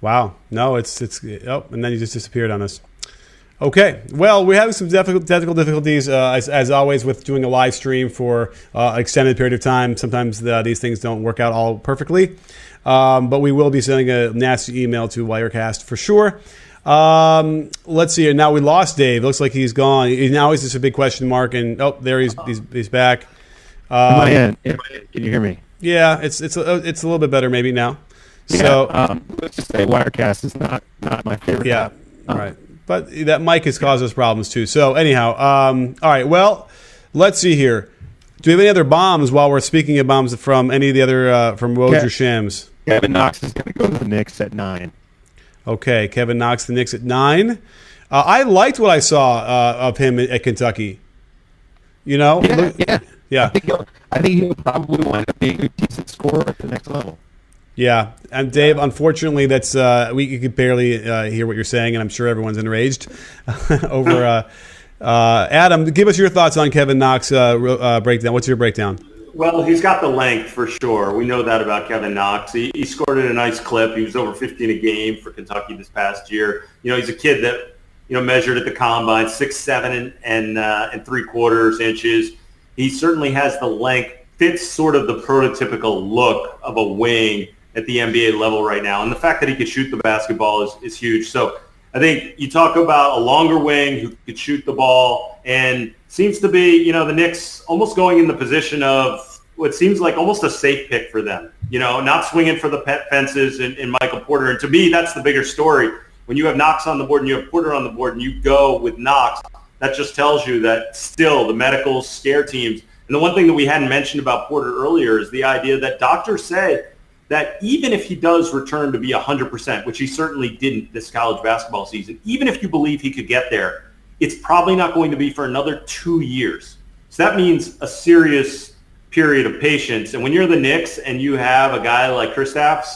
Wow. No, it's and then you just disappeared on us. Okay. Well, we're having some technical difficulties, as always, with doing a live stream for an extended period of time. Sometimes these things don't work out all perfectly. But we will be sending a nasty email to Wirecast for sure. Let's see here. Now we lost Dave. Looks like he's gone. Now he's just a big question mark. And there he's back. Am I in? Can you hear me? Yeah, it's a little bit better maybe now. Yeah, so let's just say Wirecast is not my favorite. Yeah, right. But that mic has caused us problems too. So anyhow, all right. Well, let's see here. Do we have any other bombs while we're speaking of bombs from any of the other from Woj or Shams? Kevin Knox is going to go to the Knicks at 9. Okay, Kevin Knox, the Knicks at 9. I liked what I saw of him at Kentucky. Yeah. I think he'll probably wind up being a decent scorer at the next level. Yeah, and Dave, unfortunately, that's we could barely hear what you're saying, and I'm sure everyone's enraged over. Adam, give us your thoughts on Kevin Knox breakdown. What's your breakdown? Well, he's got the length for sure. We know that about Kevin Knox. He scored at a nice clip. He was over 15 a game for Kentucky this past year. He's a kid that measured at the combine 6'7" and 3/4 inches. He certainly has the length. Fits sort of the prototypical look of a wing at the NBA level right now. And the fact that he could shoot the basketball is huge. So I think you talk about a longer wing who could shoot the ball and seems to be, the Knicks almost going in the position of what seems like almost a safe pick for them, not swinging for the fences in Michael Porter. And to me, that's the bigger story. When you have Knox on the board and you have Porter on the board and you go with Knox, that just tells you that still the medicals scare teams. And the one thing that we hadn't mentioned about Porter earlier is the idea that doctors say that even if he does return to be 100%, which he certainly didn't this college basketball season, even if you believe he could get there, it's probably not going to be for another 2 years. So that means a serious period of patience. And when you're the Knicks and you have a guy like Kristaps,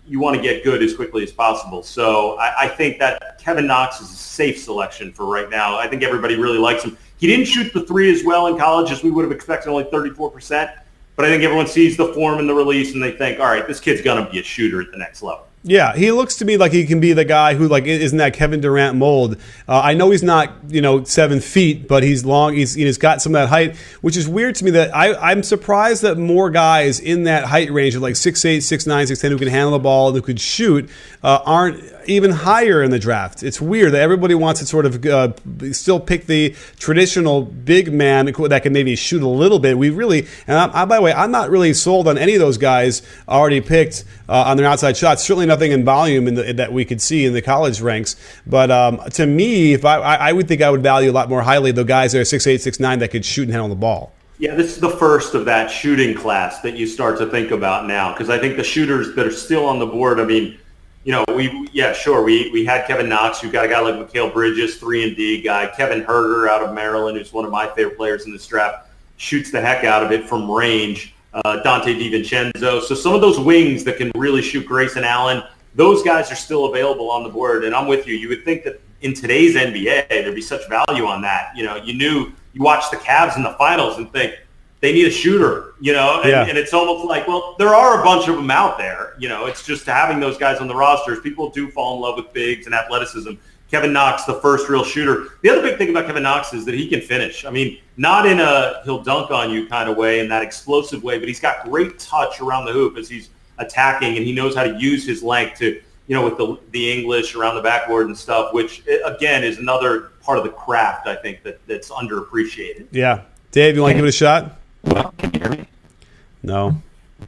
you want to get good as quickly as possible. So I think that Kevin Knox is a safe selection for right now. I think everybody really likes him. He didn't shoot the three as well in college as we would have expected, only 34%. But I think everyone sees the form and the release and they think, all right, this kid's going to be a shooter at the next level. Yeah, he looks to me like he can be the guy who isn't that Kevin Durant mold. I know he's not 7 feet, but he's long. He's got some of that height, which is weird to me. That I'm surprised that more guys in that height range of 6'8", 6'9", 6'10", who can handle the ball and who could shoot aren't even higher in the draft. It's weird that everybody wants to sort of still pick the traditional big man that can maybe shoot a little bit. We really, and by the way, I'm not really sold on any of those guys already picked on their outside shots. Certainly nothing in volume that we could see in the college ranks. But to me, if I would think I would value a lot more highly the guys that are 6'8", 6'9", that could shoot and handle the ball. Yeah, this is the first of that shooting class that you start to think about now, because I think the shooters that are still on the board, I mean, we had Kevin Knox. You've got a guy like Mikal Bridges, 3-and-D guy. Kevin Herter out of Maryland, who's one of my favorite players in this draft, shoots the heck out of it from range. Dante DiVincenzo. So some of those wings that can really shoot, Grayson Allen, those guys are still available on the board. And I'm with you. You would think that in today's NBA, there'd be such value on that. You watch the Cavs in the finals and think they need a shooter, and it's almost like, well, there are a bunch of them out there. It's just having those guys on the rosters. People do fall in love with bigs and athleticism. Kevin Knox, the first real shooter. The other big thing about Kevin Knox is that he can finish. I mean, not in a he'll dunk on you kind of way, in that explosive way, but he's got great touch around the hoop as he's attacking, and he knows how to use his length to, with the English around the backboard and stuff, which, again, is another part of the craft, I think, that's underappreciated. Yeah. Dave, you want to give it a shot? Well, can you hear me? No.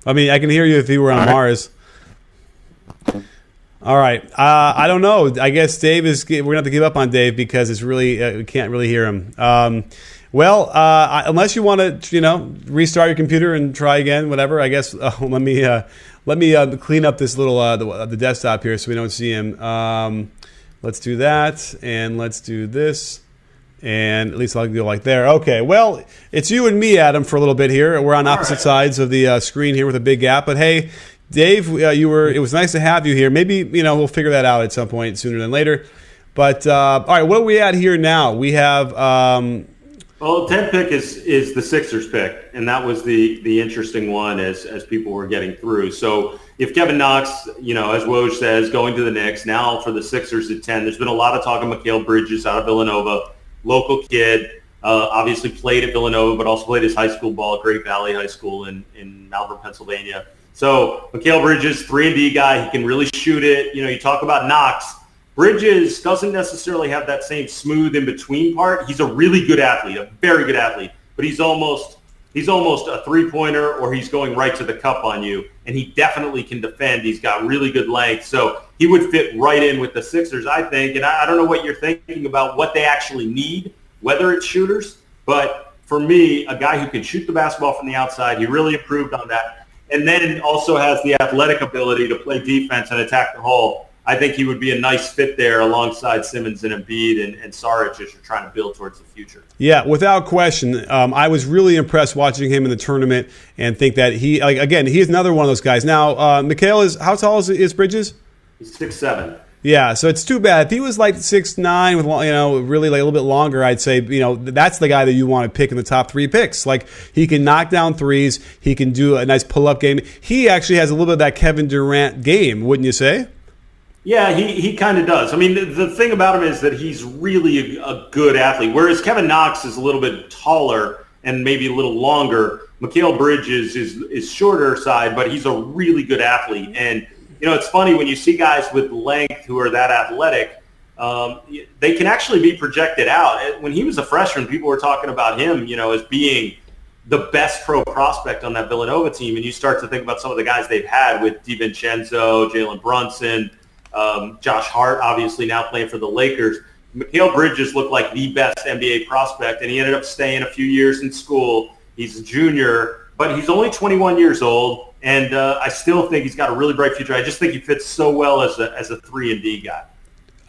I mean, I can hear you if you were on Mars. All right. I don't know. I guess Dave we're going to have to give up on Dave because it's really, we can't really hear him. Unless you want to, restart your computer and try again, whatever, I guess, let me clean up this little, the desktop here so we don't see him. Let's do that. And let's do this. And at least I'll go like there. Okay, well, it's you and me, Adam, for a little bit here. We're on opposite sides of the screen here with a big gap. But, hey, Dave, it was nice to have you here. Maybe, we'll figure that out at some point sooner than later. But, all right, what are we at here now? We have... Well, 10th pick is the Sixers pick, and that was the interesting one as people were getting through. So if Kevin Knox, as Woj says, going to the Knicks, now for the Sixers at 10, there's been a lot of talk of Mikal Bridges out of Villanova, local kid, obviously played at Villanova, but also played his high school ball at Great Valley High School in Malvern, Pennsylvania. So Mikal Bridges, 3-and-D guy, he can really shoot it. You talk about Knox. Bridges doesn't necessarily have that same smooth in-between part. He's a really good athlete, a very good athlete, but he's almost a three-pointer or he's going right to the cup on you, and he definitely can defend. He's got really good length, so he would fit right in with the Sixers, I think, and I don't know what you're thinking about what they actually need, whether it's shooters, but for me, a guy who can shoot the basketball from the outside, he really improved on that, and then also has the athletic ability to play defense and attack the hole. I think he would be a nice fit there alongside Simmons and Embiid and Saric as you're trying to build towards the future. Yeah, without question. I was really impressed watching him in the tournament and think that he is another one of those guys. Now, Mikal how tall is Bridges? He's 6'7". Yeah, so it's too bad. If he was like 6'9", with really like a little bit longer, I'd say that's the guy that you want to pick in the top 3 picks. Like he can knock down threes, he can do a nice pull-up game. He actually has a little bit of that Kevin Durant game, wouldn't you say? Yeah, he kind of does. I mean, the thing about him is that he's really a good athlete, whereas Kevin Knox is a little bit taller and maybe a little longer. Mikal Bridges is shorter side, but he's a really good athlete. And, it's funny when you see guys with length who are that athletic, they can actually be projected out. When he was a freshman, people were talking about him, as being the best pro prospect on that Villanova team. And you start to think about some of the guys they've had with DiVincenzo, Jalen Brunson, Josh Hart, obviously now playing for the Lakers. Mikal Bridges looked like the best NBA prospect, and he ended up staying a few years in school. He's a junior, but he's only 21 years old, and I still think he's got a really bright future. I just think he fits so well as a 3-and-D guy.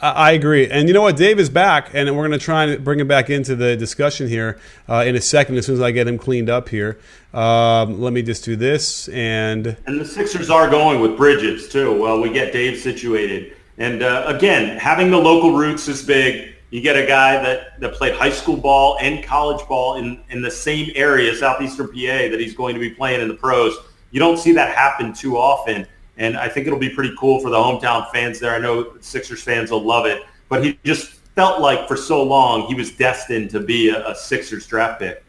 I agree. And you know what? Dave is back, and we're going to try and bring him back into the discussion here in a second as soon as I get him cleaned up here. Let me just do this. And the Sixers are going with Bridges, too, while we get Dave situated. And, again, having the local roots is big. You get a guy that played high school ball and college ball in the same area, southeastern PA, that he's going to be playing in the pros. You don't see that happen too often. And I think it'll be pretty cool for the hometown fans there. I know Sixers fans will love it. But he just felt like for so long he was destined to be a Sixers draft pick.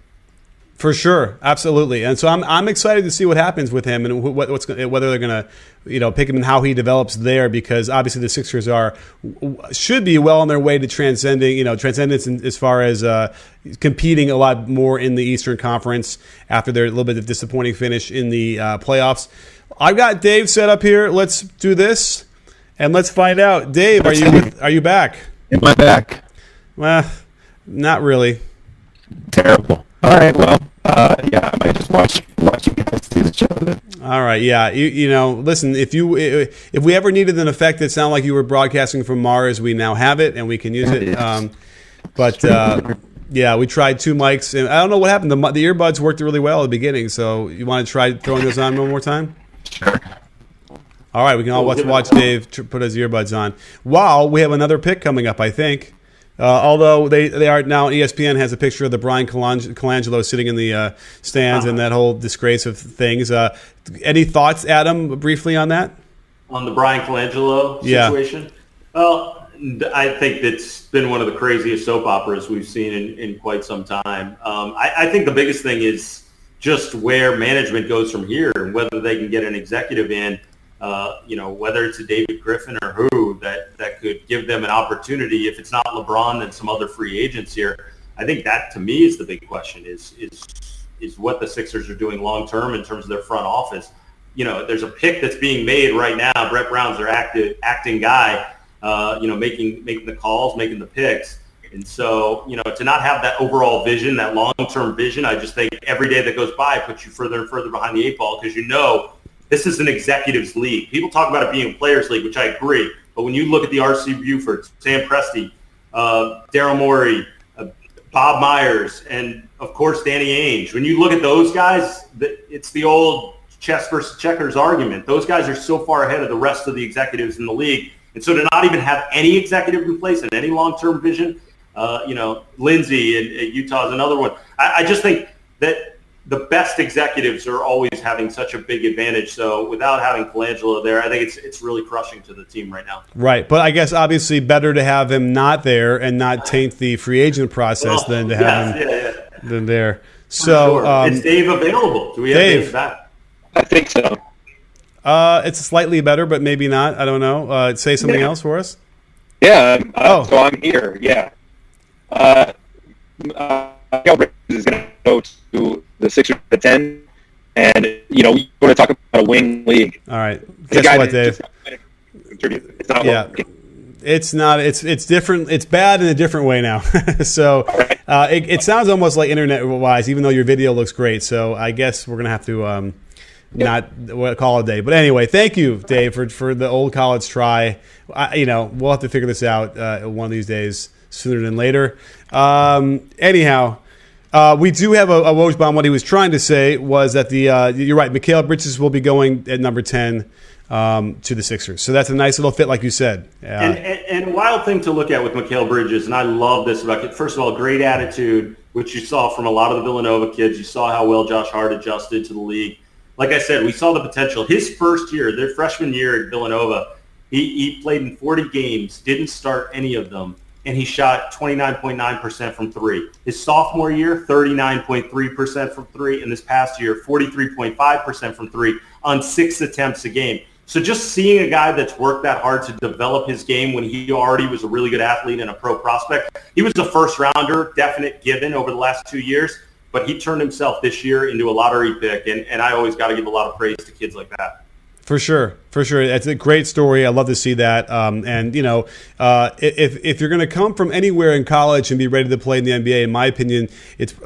For sure, absolutely. And so I'm excited to see what happens with him and whether they're going to pick him and how he develops there, because obviously the Sixers should be well on their way to transcendence as far as competing a lot more in the Eastern Conference after their little bit of disappointing finish in the playoffs. I've got Dave set up here. Let's do this, and let's find out. Dave, are you back? Am I back? Well, not really. Terrible. All right, well, yeah, I might just watch you guys do the show then. All right, yeah. Listen, if we ever needed an effect that sounded like you were broadcasting from Mars, we now have it, and we can use it. Yeah, we tried 2 mics, and I don't know what happened. The earbuds worked really well at the beginning, so you want to try throwing those on one more time? Sure. All right, we can all watch Dave put his earbuds on. Wow, we have another pick coming up, I think. Although they are now, ESPN has a picture of the Brian Colangelo sitting in the stands and that whole disgrace of things. Any thoughts, Adam, briefly on that? On the Brian Colangelo situation? Yeah. Well, I think it's been one of the craziest soap operas we've seen in quite some time. I think the biggest thing is just where management goes from here and whether they can get an executive in, whether it's a David Griffin or who, that could give them an opportunity. If it's not LeBron, then some other free agents here. I think that, to me, is the big question, is what the Sixers are doing long-term in terms of their front office. There's a pick that's being made right now. Brett Brown's their acting guy, making the calls, making the picks. And so, to not have that overall vision, that long-term vision, I just think every day that goes by puts you further and further behind the 8 ball, because this is an executives league. People talk about it being a players league, which I agree. But when you look at the R.C. Buford, Sam Presti, Daryl Morey, Bob Myers, and, of course, Danny Ainge, when you look at those guys, it's the old chess versus checkers argument. Those guys are so far ahead of the rest of the executives in the league. And so to not even have any executive in place and any long-term vision, Lindsey at Utah is another one. I just think that the best executives are always having such a big advantage. So without having Colangelo there, I think it's really crushing to the team right now. Right. But I guess obviously better to have him not there and not taint the free agent process than to have him than there. So sure. Is Dave available? Do we have Dave back? I think so. It's slightly better, but maybe not. I don't know. Say something else for us. Yeah. So I'm here. Yeah. Mikael Bridges is going to go to the Sixers at 10, and we want to talk about a wing league. All right. Guess what, Dave? It's not working. It's not. It's different. It's bad in a different way now. So it sounds almost like internet-wise, even though your video looks great. So I guess we're gonna have to not call it a day. But anyway, thank you, Dave, for the old college try. We'll have to figure this out one of these days, sooner than later. Anyhow. We do have a Wojbomb. What he was trying to say was that you're right, Mikael Bridges will be going at number 10 to the Sixers. So that's a nice little fit, like you said. And a wild thing to look at with Mikael Bridges, and I love this about it. First of all, great attitude, which you saw from a lot of the Villanova kids. You saw how well Josh Hart adjusted to the league. Like I said, we saw the potential. His first year, their freshman year at Villanova, he played in 40 games, didn't start any of them, and he shot 29.9% from three. His sophomore year, 39.3% from three, and this past year, 43.5% from three on 6 attempts a game. So just seeing a guy that's worked that hard to develop his game when he already was a really good athlete and a pro prospect. He was a first-rounder, definite given over the last 2 years, but he turned himself this year into a lottery pick, and I always got to give a lot of praise to kids like that. For sure. It's a great story. I love to see that. If you're going to come from anywhere in college and be ready to play in the NBA, in my opinion,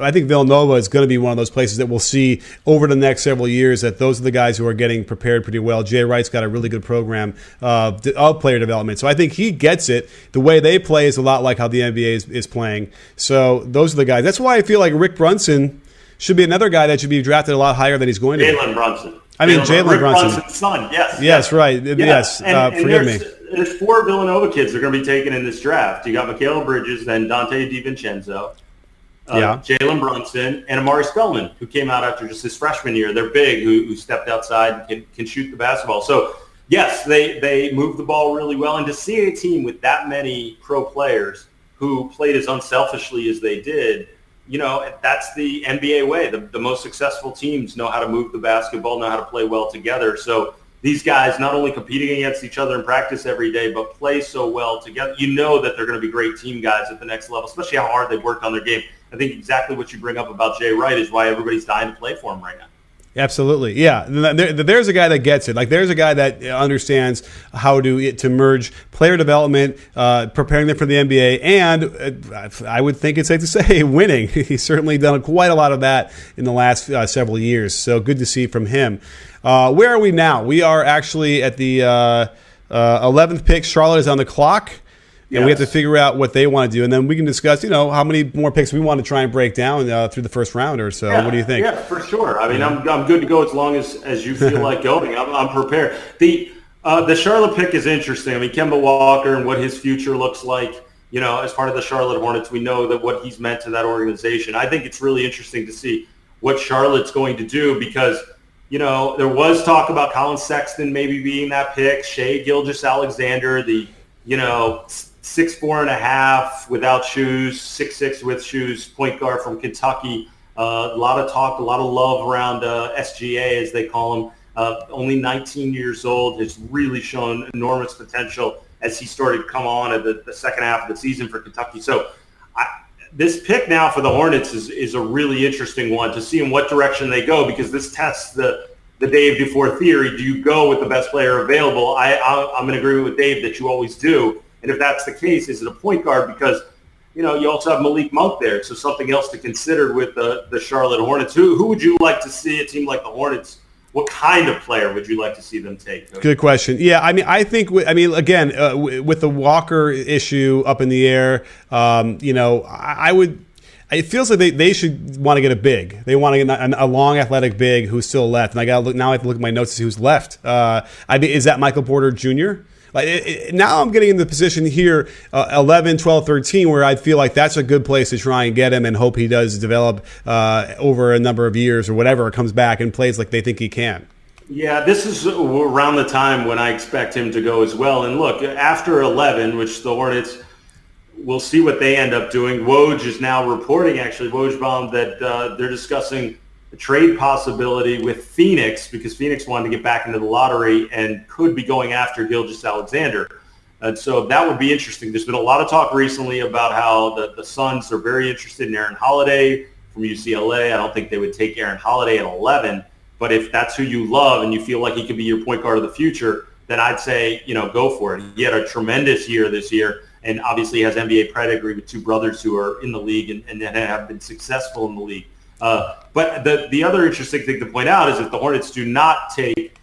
I think Villanova is going to be one of those places that we'll see over the next several years that those are the guys who are getting prepared pretty well. Jay Wright's got a really good program of player development. So I think he gets it. The way they play is a lot like how the NBA is playing. So those are the guys. That's why I feel like Rick Brunson should be another guy that should be drafted a lot higher than he's going to be. Jalen Brunson. Jalen Brunson. Brunson's son, yes. Yes, right. Yeah. Yes, forgive me. There's 4 Villanova kids that are going to be taken in this draft. You got Mikael Bridges, then Dante DiVincenzo, Jalen Brunson, and Amari Spellman, who came out after just his freshman year. They're big, who stepped outside and can shoot the basketball. So, yes, they move the ball really well. And to see a team with that many pro players who played as unselfishly as they did, that's the NBA way. The most successful teams know how to move the basketball, know how to play well together. So these guys not only competing against each other in practice every day, but play so well together. You know that they're going to be great team guys at the next level, especially how hard they've worked on their game. I think exactly what you bring up about Jay Wright is why everybody's dying to play for him right now. Absolutely, yeah. There's a guy that gets it. Like there's a guy that understands how to merge player development, preparing them for the NBA, and I would think it's safe to say winning. He's certainly done quite a lot of that in the last several years. So good to see from him. Where are we now? We are actually at the 11th pick. Charlotte is on the clock. And we have to figure out what they want to do, and then we can discuss, how many more picks we want to try and break down through the first round or so. Yeah, what do you think? Yeah, for sure. I mean, I'm good to go as long as you feel like going. I'm prepared. The Charlotte pick is interesting. I mean, Kemba Walker and what his future looks like. As part of the Charlotte Hornets, we know that what he's meant to that organization. I think it's really interesting to see what Charlotte's going to do because, there was talk about Colin Sexton maybe being that pick, Shai Gilgeous-Alexander, the 6'4.5" without shoes, 6'6" with shoes, point guard from Kentucky. A lot of talk, a lot of love around SGA, as they call him. Only 19 years old, has really shown enormous potential as he started to come on at the second half of the season for Kentucky. So this pick now for the Hornets is a really interesting one to see in what direction they go because this tests the Dave DuFour theory. Do you go with the best player available? I'm going to agree with Dave that you always do. And if that's the case, is it a point guard? Because, you also have Malik Monk there. So something else to consider with the Charlotte Hornets. Who would you like to see a team like the Hornets? What kind of player would you like to see them take? Good question. Yeah, I think, again, with the Walker issue up in the air, it feels like they should want to get a big. They want to get a long, athletic big who's still left. And I got to look now. I have to look at my notes to see who's left. Is that Michael Porter Jr.? Now I'm getting in the position here, 11, 12, 13, where I feel like that's a good place to try and get him and hope he does develop over a number of years or whatever, comes back and plays like they think he can. Yeah, this is around the time when I expect him to go as well. And look, after 11, which the Hornets, we'll see what they end up doing. Woj is now reporting, actually, Wojbaum, that they're discussing a trade possibility with Phoenix because Phoenix wanted to get back into the lottery and could be going after Gilgeous-Alexander. And so that would be interesting. There's been a lot of talk recently about how the Suns are very interested in Aaron Holiday from UCLA. I don't think they would take Aaron Holiday at 11. But if that's who you love and you feel like he could be your point guard of the future, then I'd say, go for it. He had a tremendous year this year and obviously has NBA pedigree with two brothers who are in the league and have been successful in the league. But the other interesting thing to point out is if the Hornets do not take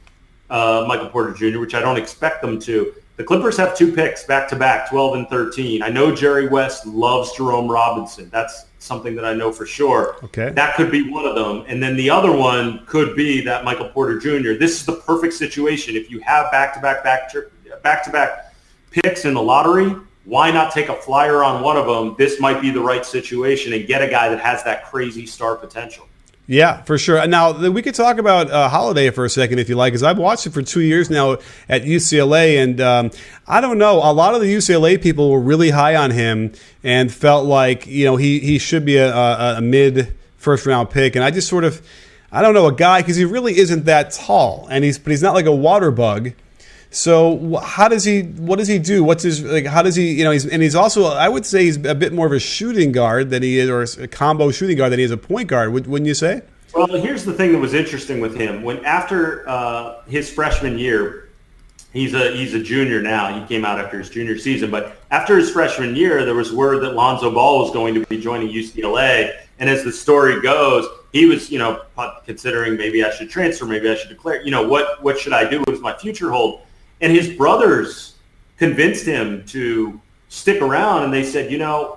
Michael Porter Jr., which I don't expect them to, the Clippers have 2 picks back-to-back, 12 and 13. I know Jerry West loves Jerome Robinson. That's something that I know for sure. Okay. That could be one of them. And then the other one could be that Michael Porter Jr. This is the perfect situation. If you have back-to-back picks in the lottery, why not take a flyer on one of them? This might be the right situation and get a guy that has that crazy star potential. Yeah, for sure. Now, we could talk about Holiday for a second, if you like, because I've watched him for 2 years now at UCLA, and I don't know. A lot of the UCLA people were really high on him and felt like, he should be a mid-first-round pick, and I just sort of, I don't know, a guy, because he really isn't that tall, but he's not like a water bug. So what does he do? What's his, how does he, he's also, I would say he's a bit more of a shooting guard than he is, or a combo shooting guard than he is a point guard, wouldn't you say? Well, here's the thing that was interesting with him. After his freshman year, he's a junior now. He came out after his junior season, but after his freshman year, there was word that Lonzo Ball was going to be joining UCLA. And as the story goes, he was, considering maybe I should transfer, maybe I should declare, what should I do? What does my future hold? And his brothers convinced him to stick around, and they said,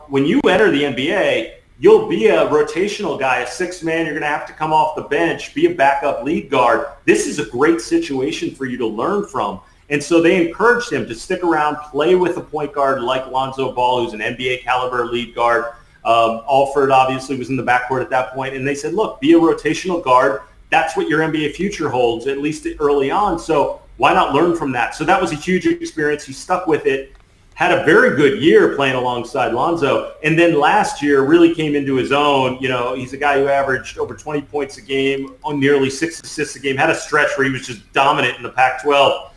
when you enter the NBA, you'll be a rotational guy, a sixth man. You're going to have to come off the bench, be a backup lead guard. This is a great situation for you to learn from. And so they encouraged him to stick around, play with a point guard like Lonzo Ball, who's an NBA caliber lead guard. Alford obviously was in the backcourt at that point. And they said, look, be a rotational guard. That's what your NBA future holds, at least early on. So why not learn from that? So that was a huge experience. He stuck with it, had a very good year playing alongside Lonzo, and then last year really came into his own. He's a guy who averaged over 20 points a game, on nearly 6 assists a game, had a stretch where he was just dominant in the Pac-12.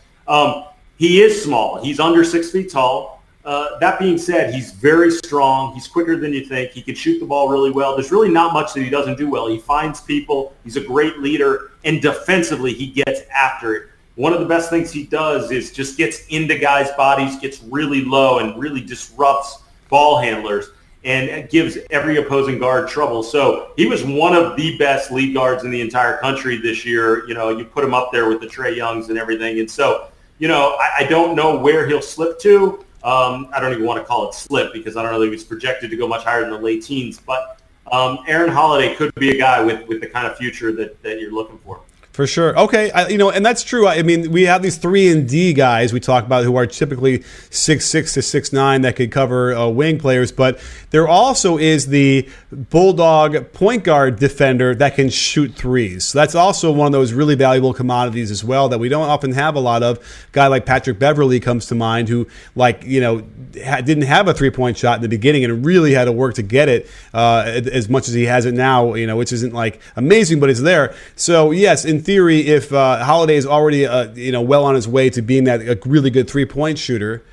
He is small. He's under 6 feet tall. That being said, he's very strong. He's quicker than you think. He can shoot the ball really well. There's really not much that he doesn't do well. He finds people. He's a great leader, and defensively he gets after it. One of the best things he does is just gets into guys' bodies, gets really low, and really disrupts ball handlers and gives every opposing guard trouble. So he was one of the best lead guards in the entire country this year. You put him up there with the Trae Youngs and everything. And so, I don't know where he'll slip to. I don't even want to call it slip because I don't know that he was projected to go much higher than the late teens. But Aaron Holiday could be a guy with the kind of future that you're looking for. For sure. Okay. And that's true. I mean, we have these 3-and-D guys we talk about who are typically 6'6" to 6'9" that could cover wing players, but there also is the bulldog point guard defender that can shoot threes. So that's also one of those really valuable commodities as well that we don't often have a lot of. A guy like Patrick Beverley comes to mind who, didn't have a three-point shot in the beginning and really had to work to get it as much as he has it now, which isn't amazing, but it's there. So yes, in theory, if Holiday is already well on his way to being a really good three-point shooter,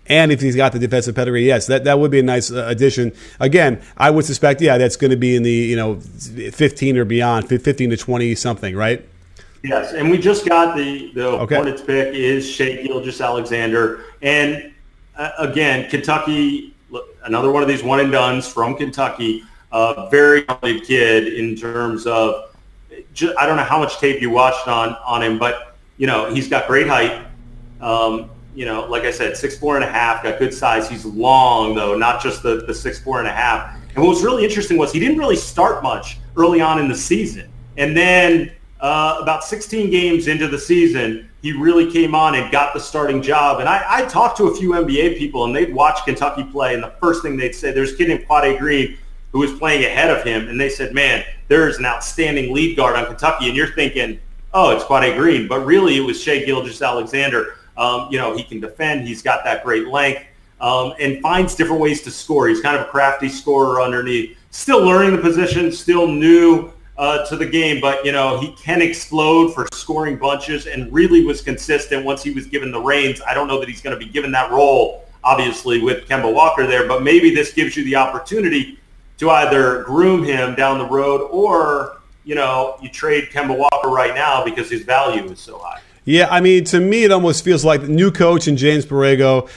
and if he's got the defensive pedigree, yes, that would be a nice addition. Again, I would suspect, that's going to be in the 15 or beyond, 15 to 20 something, right? Yes, and we just got the Hornets pick is Shai Gilgeous-Alexander, and again, Kentucky, another one of these one and dones from Kentucky, very talented kid in terms of. I don't know how much tape you watched on him, but, he's got great height. Like I said, 6'4.5", got good size. He's long, though, not just the 6'4.5". And what was really interesting was he didn't really start much early on in the season. And then about 16 games into the season, he really came on and got the starting job. And I talked to a few NBA people, and they'd watch Kentucky play, and the first thing they'd say, there's a kid named Quade Green who was playing ahead of him, and they said, man, there's an outstanding lead guard on Kentucky. And you're thinking, oh, it's Quade Green. But really, it was Shai Gilgeous-Alexander. He can defend. He's got that great length. And finds different ways to score. He's kind of a crafty scorer underneath. Still learning the position, still new to the game, but, he can explode for scoring bunches and really was consistent once he was given the reins. I don't know that he's going to be given that role, obviously, with Kemba Walker there, but maybe this gives you the opportunity to either groom him down the road or, you trade Kemba Walker right now because his value is so high. Yeah, I mean, to me, it almost feels like the new coach and James Borrego,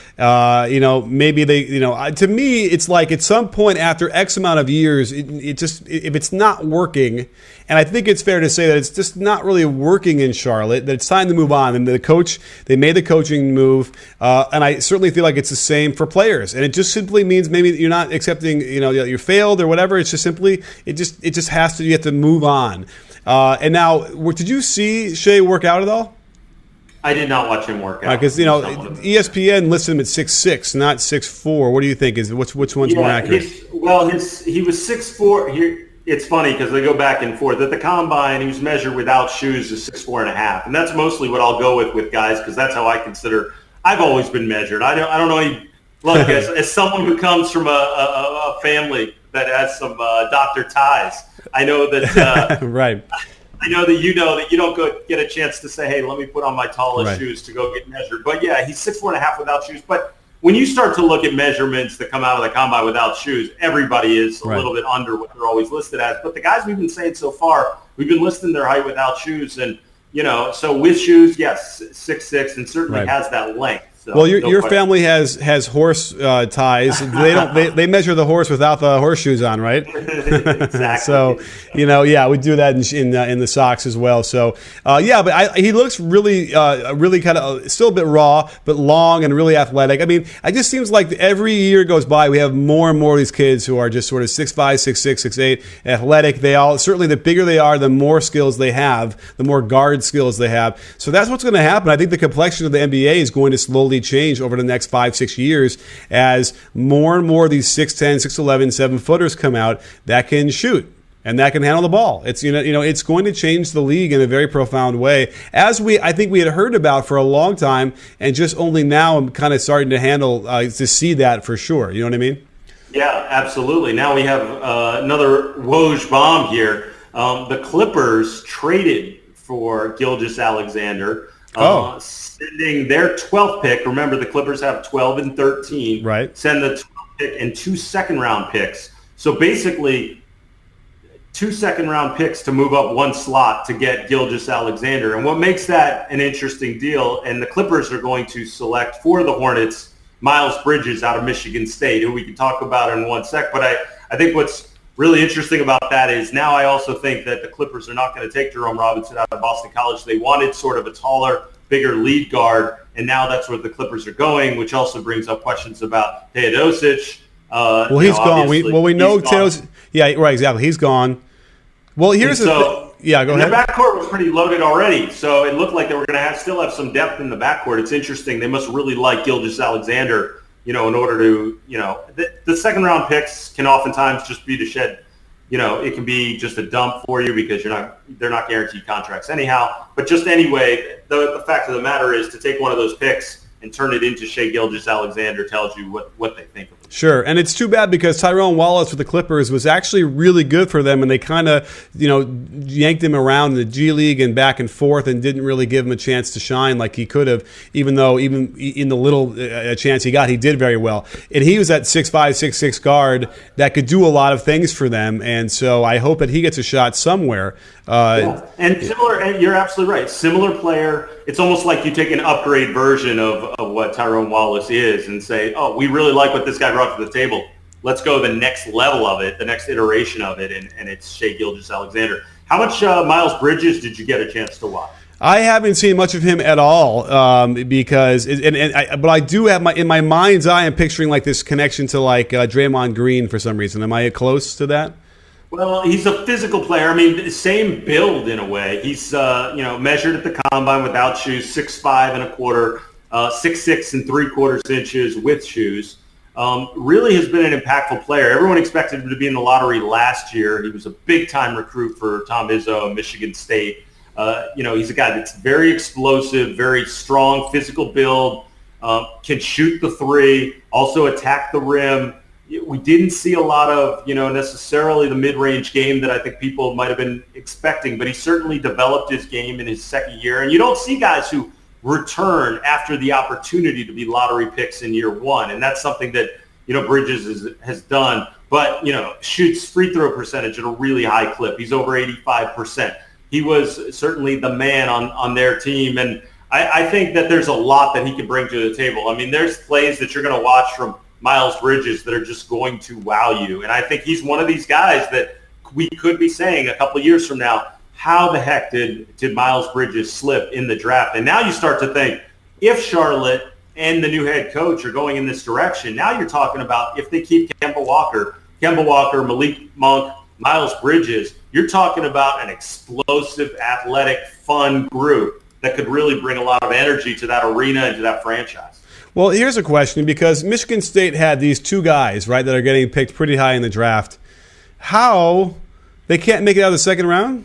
maybe they, to me, it's like at some point after X amount of years, it just, if it's not working, and I think it's fair to say that it's just not really working in Charlotte, that it's time to move on. And they made the coaching move, and I certainly feel like it's the same for players. And it just simply means maybe you're not accepting, you failed or whatever. It's just simply, you have to move on. And now, did you see Shai work out at all? I did not watch him work out. Because ESPN listed him at 6'6", not 6'4". What do you think? Which one's more accurate? He was 6'4". It's funny because they go back and forth. At the combine, he was measured without shoes as 6'4.5", and that's mostly what I'll go with guys because that's how I consider. I've always been measured. I don't know. Look, as someone who comes from a family that has some doctor ties, I know that. Right. I know that you don't get a chance to say, hey, let me put on my tallest shoes to go get measured. But, yeah, he's 6'4.5" without shoes. But when you start to look at measurements that come out of the combine without shoes, everybody is a little bit under what they're always listed as. But the guys we've been saying so far, we've been listing their height without shoes. And, so with shoes, yes, 6'6", and certainly has that length. So, well, your family has horse ties. They measure the horse without the horseshoes on, right? Exactly. So we do that in the socks as well. So but he looks really kind of still a bit raw, but long and really athletic. I mean, it just seems like every year goes by, we have more and more of these kids who are just sort of 6'5", 6'6", 6'8", athletic. They all certainly, the bigger they are, the more skills they have, the more guard skills they have. So that's what's going to happen. I think the complexion of the NBA is going to slowly change over the next 5-6 years as more and more of these 6'10", 6'11", 7-footers come out that can shoot and that can handle the ball. It's it's going to change the league in a very profound way, as I think we had heard about for a long time, and just only now I'm kind of starting to handle to see that for sure. You know what I mean? Yeah, absolutely. Now we have another Woj bomb here. The Clippers traded for Gilgeous-Alexander. Sending their 12th pick. Remember, the Clippers have 12 and 13. Right. Send the 12th pick and 2 second-round picks. So basically, 2 second-round picks to move up 1 slot to get Gilgeous-Alexander. And what makes that an interesting deal, and the Clippers are going to select for the Hornets Miles Bridges out of Michigan State, who we can talk about in 1 sec. But I think what's really interesting about that is now I also think that the Clippers are not going to take Jerome Robinson out of Boston College. They wanted sort of a taller, bigger lead guard, and now that's where the Clippers are going, which also brings up questions about Teodosic. Well, he's gone. We know Teodosic. Yeah, right, exactly. He's gone. Well, here's go ahead. Their backcourt was pretty loaded already, so it looked like they were going to still have some depth in the backcourt. It's interesting. They must really like Gilgeous-Alexander, in order to, the second-round picks can oftentimes just be to shed. It can be just a dump for you because they're not guaranteed contracts anyhow. But just anyway, the fact of the matter is to take one of those picks and turn it into Shai Gilgeous-Alexander tells you what they think of him. Sure, and it's too bad because Tyrone Wallace with the Clippers was actually really good for them, and they kind of, yanked him around in the G League and back and forth and didn't really give him a chance to shine like he could have, even though even in the little chance he got, he did very well. And he was that 6'5", 6'6" guard that could do a lot of things for them, and so I hope that he gets a shot somewhere. And similar, and you're absolutely right. Similar player. It's almost like you take an upgrade version of what Tyrone Wallace is and say, oh, we really like what this guy brought to the table. Let's go the next level of it, the next iteration of it, and it's Shai Gilgeous-Alexander. How much Miles Bridges did you get a chance to watch? I haven't seen much of him at all because, but I do have in my mind's eye, I'm picturing like this connection to like Draymond Green for some reason. Am I close to that? Well, he's a physical player. I mean, same build in a way. He's measured at the combine without shoes, 6'5" and a quarter, 6'6" and 3/4 inches with shoes. Really has been an impactful player. Everyone expected him to be in the lottery last year. He was a big-time recruit for Tom Izzo and Michigan State. He's a guy that's very explosive, very strong physical build, can shoot the three, also attack the rim. We didn't see a lot of, necessarily the mid-range game that I think people might have been expecting, but he certainly developed his game in his second year. And you don't see guys who return after the opportunity to be lottery picks in year one. And that's something that, Bridges has done, but, shoots free throw percentage at a really high clip. He's over 85%. He was certainly the man on their team. And I think that there's a lot that he can bring to the table. I mean, there's plays that you're going to watch from Miles Bridges that are just going to wow you. And I think he's one of these guys that we could be saying a couple of years from now, how the heck did Miles Bridges slip in the draft? And now you start to think, if Charlotte and the new head coach are going in this direction, now you're talking about if they keep Kemba Walker, Malik Monk, Miles Bridges, you're talking about an explosive, athletic, fun group that could really bring a lot of energy to that arena and to that franchise. Well, here's a question, because Michigan State had these two guys, right, that are getting picked pretty high in the draft. How they can't make it out of the second round?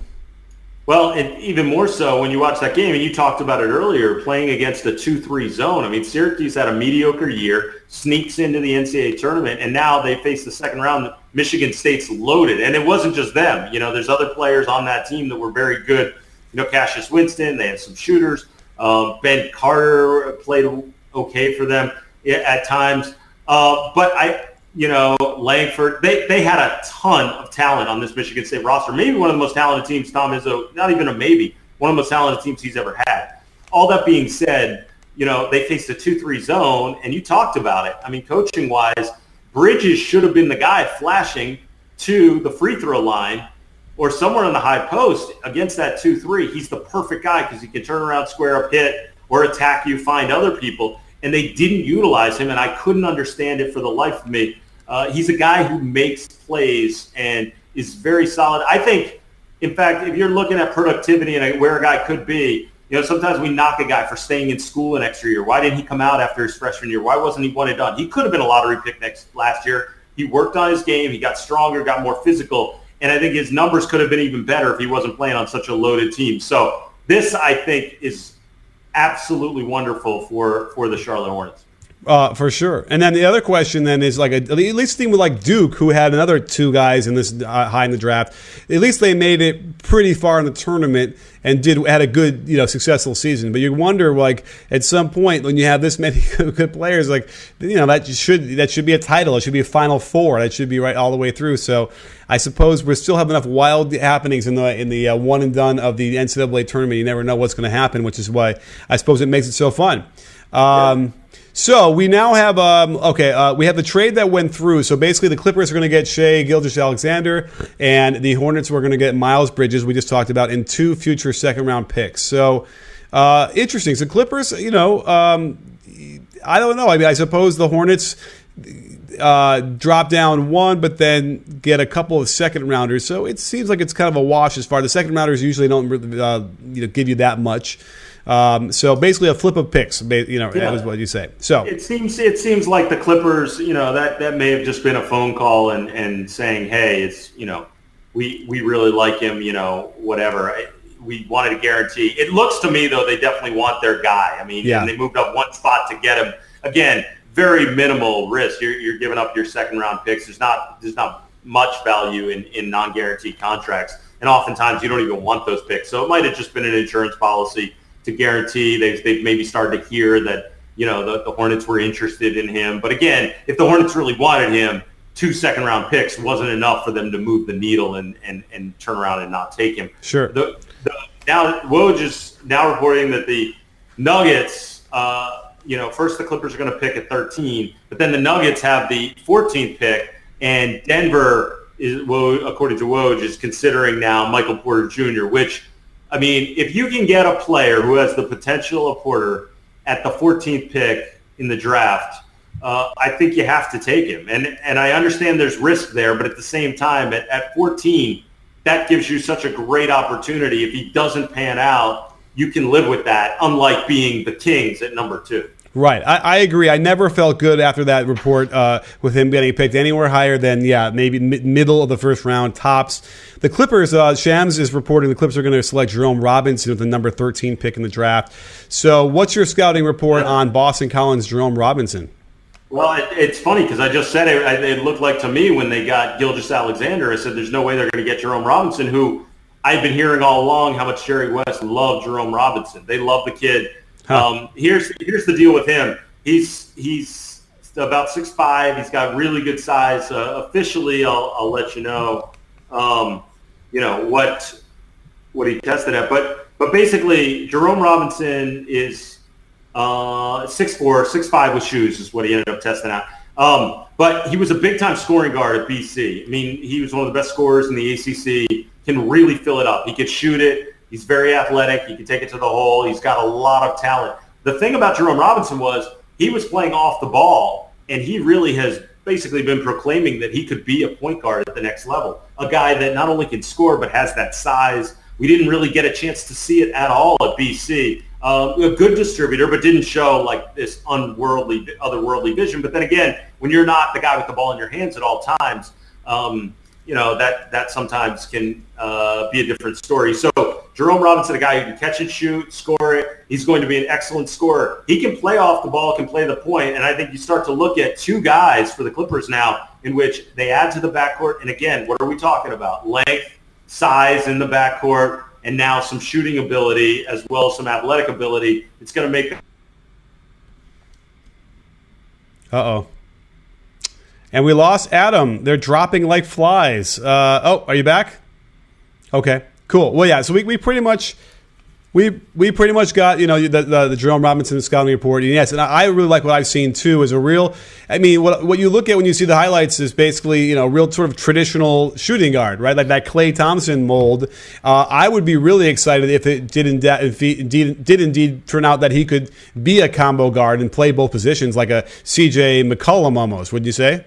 Well, and even more so when you watch that game, and you talked about it earlier, playing against a 2-3 zone. I mean, Syracuse had a mediocre year, sneaks into the NCAA tournament, and now they face the second round. Michigan State's loaded, and it wasn't just them. There's other players on that team that were very good. Cassius Winston, they had some shooters. Ben Carter played okay for them at times. Langford, they had a ton of talent on this Michigan State roster. Maybe one of the most talented teams Tom Izzo, not even a maybe, one of the most talented teams he's ever had. All that being said, they faced a 2-3 zone, and you talked about it. I mean, coaching-wise, Bridges should have been the guy flashing to the free throw line or somewhere on the high post against that 2-3. He's the perfect guy because he can turn around, square up, hit, or attack you, find other people. And they didn't utilize him, and I couldn't understand it for the life of me. He's a guy who makes plays and is very solid. I think, in fact, if you're looking at productivity and where a guy could be, sometimes we knock a guy for staying in school an extra year. Why didn't he come out after his freshman year? Why wasn't he one and done? He could have been a lottery pick last year. He worked on his game. He got stronger, got more physical, and I think his numbers could have been even better if he wasn't playing on such a loaded team. So this, I think, is absolutely wonderful for the Charlotte Hornets. For sure. And then the other question then is like at least the team with like Duke, who had another two guys in this high in the draft. At least they made it pretty far in the tournament and had a good, successful season. But you wonder, like, at some point when you have this many good players, like, that should be a title. It should be a Final Four. That should be right all the way through. So I suppose we still have enough wild happenings in the one and done of the NCAA tournament. You never know what's going to happen, which is why I suppose it makes it so fun. So we now have we have the trade that went through. So basically, the Clippers are going to get Shai Gilgeous-Alexander, and the Hornets were going to get Miles Bridges. We just talked about in 2 future second-round picks. So interesting. So Clippers, I don't know. I mean, I suppose the Hornets drop down one, but then get a couple of second-rounders. So it seems like it's kind of a wash as far. The second-rounders usually don't give you that much. So basically a flip of picks, that is what you say. So it seems like the Clippers, that may have just been a phone call and saying, hey, it's, we really like him, whatever. We wanted to guarantee. It looks to me, though, they definitely want their guy. I mean, and they moved up one spot to get him. Again, very minimal risk. You're giving up your second round picks. There's not much value in non-guaranteed contracts. And oftentimes you don't even want those picks. So it might have just been an insurance policy to guarantee. They've maybe started to hear that, the Hornets were interested in him. But again, if the Hornets really wanted him, 2 second-round picks wasn't enough for them to move the needle and turn around and not take him. Sure. Now Woj is now reporting that the Nuggets, first the Clippers are going to pick at 13, but then the Nuggets have the 14th pick, and Denver, according to Woj, is considering now Michael Porter Jr., which I mean, if you can get a player who has the potential of Porter at the 14th pick in the draft, I think you have to take him. And I understand there's risk there, but at the same time, at 14, that gives you such a great opportunity. If he doesn't pan out, you can live with that, unlike being the Kings at number 2. Right. I agree. I never felt good after that report with him getting picked anywhere higher than, maybe middle of the first round, tops. The Clippers, Shams is reporting the Clippers are going to select Jerome Robinson with the number 13 pick in the draft. So what's your scouting report on Boston Collins' Jerome Robinson? Well, it's funny because I just said it looked like to me when they got Gilgeous-Alexander, I said there's no way they're going to get Jerome Robinson, who I've been hearing all along how much Jerry West loved Jerome Robinson. They love the kid. Huh. Here's the deal with him. He's about 6'5". He's got really good size. Officially, I'll let you know. What he tested at, but basically Jerome Robinson is 6'4", 6'5" with shoes is what he ended up testing at. But he was a big time scoring guard at BC. I mean, he was one of the best scorers in the ACC. Can really fill it up. He could shoot it. He's very athletic. He can take it to the hole. He's got a lot of talent. The thing about Jerome Robinson was he was playing off the ball, and he really has basically been proclaiming that he could be a point guard at the next level, a guy that not only can score but has that size. We didn't really get a chance to see it at all at BC. A good distributor, but didn't show like this otherworldly vision. But then again, when you're not the guy with the ball in your hands at all times, that sometimes can be a different story. So Jerome Robinson, a guy who can catch and shoot, score it. He's going to be an excellent scorer. He can play off the ball, can play the point, and I think you start to look at 2 guys for the Clippers now in which they add to the backcourt. And again, what are we talking about? Length, size in the backcourt, and now some shooting ability as well as some athletic ability. It's going to make. Uh-oh. And we lost Adam. They're dropping like flies. Are you back? Okay, cool. Well, yeah. So we pretty much got the Jerome Robinson scouting report. And yes, and I really like what I've seen too. Is a real. I mean, what you look at when you see the highlights is basically real sort of traditional shooting guard, right? Like that Klay Thompson mold. I would be really excited if it did indeed turn out that he could be a combo guard and play both positions, like a CJ McCollum almost. Would you say?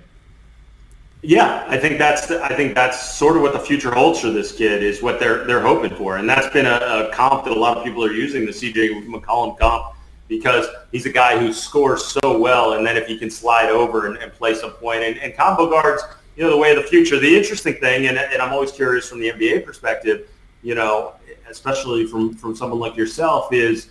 Yeah, I think that's sort of what the future holds for this kid is what they're hoping for, and that's been a comp that a lot of people are using, the CJ McCollum comp, because he's a guy who scores so well, and then if he can slide over and play some point, and combo guards, the way of the future. The interesting thing, and I'm always curious from the NBA perspective, especially from someone like yourself, is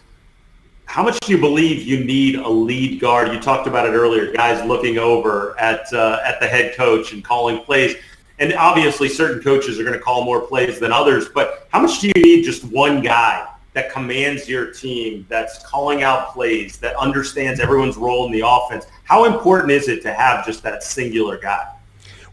how much do you believe you need a lead guard? You talked about it earlier, guys looking over at the head coach and calling plays. And obviously certain coaches are going to call more plays than others, but how much do you need just one guy that commands your team, that's calling out plays, that understands everyone's role in the offense? How important is it to have just that singular guy?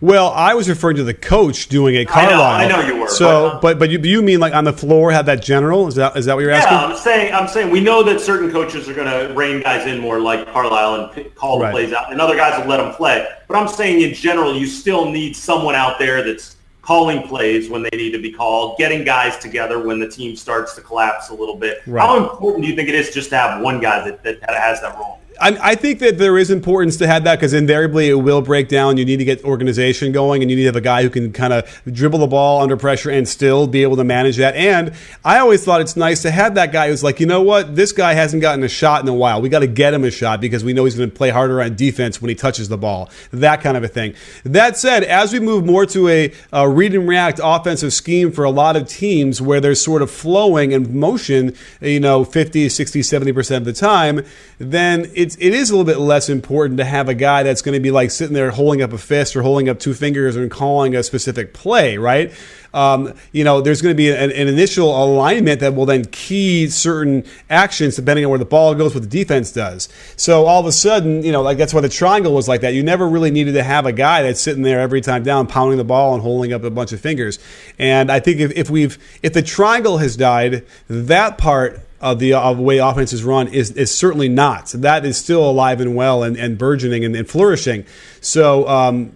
Well, I was referring to the coach doing a Carlisle. I know you were. So, but you mean like on the floor, have that general? Is that what you're asking? Yeah, I'm saying we know that certain coaches are going to rein guys in more, like Carlisle, and call the plays out, and other guys will let them play. But I'm saying in general, you still need someone out there that's calling plays when they need to be called, getting guys together when the team starts to collapse a little bit. Right. How important do you think it is just to have one guy that has that role? I think that there is importance to have that because invariably it will break down. You need to get organization going, and you need to have a guy who can kind of dribble the ball under pressure and still be able to manage that. And I always thought it's nice to have that guy who's like, you know what, this guy hasn't gotten a shot in a while. We got to get him a shot because we know he's going to play harder on defense when he touches the ball. That kind of a thing. That said, as we move more to a read and react offensive scheme for a lot of teams where there's sort of flowing and motion, 50, 60, 70% of the time, then it is a little bit less important to have a guy that's going to be like sitting there holding up a fist or holding up 2 fingers and calling a specific play, right? There's going to be an initial alignment that will then key certain actions depending on where the ball goes, what the defense does. So all of a sudden, like that's why the triangle was like that. You never really needed to have a guy that's sitting there every time down, pounding the ball and holding up a bunch of fingers. And I think if the triangle has died, that part of the way offense is run is certainly not. So that is still alive and well and burgeoning and flourishing. So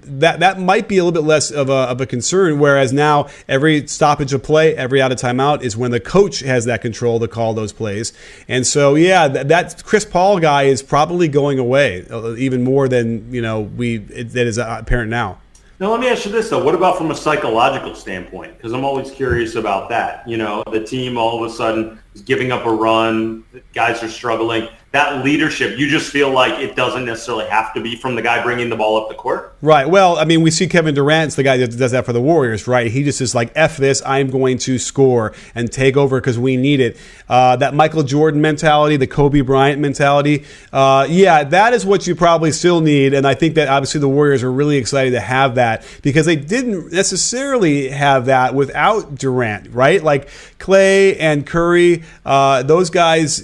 that might be a little bit less of a concern, whereas now every stoppage of play, every out of timeout is when the coach has that control to call those plays. And so, yeah, that Chris Paul guy is probably going away even more than that is apparent now. Now, let me ask you this, though. What about from a psychological standpoint? Because I'm always curious about that. The team all of a sudden is giving up a run. Guys are struggling. That leadership, you just feel like it doesn't necessarily have to be from the guy bringing the ball up the court? Right. Well, I mean, we see Kevin Durant's the guy that does that for the Warriors, right? He just is like, F this, I'm going to score and take over because we need it. That Michael Jordan mentality, the Kobe Bryant mentality, that is what you probably still need. And I think that obviously the Warriors are really excited to have that because they didn't necessarily have that without Durant, right? Like Clay and Curry, those guys,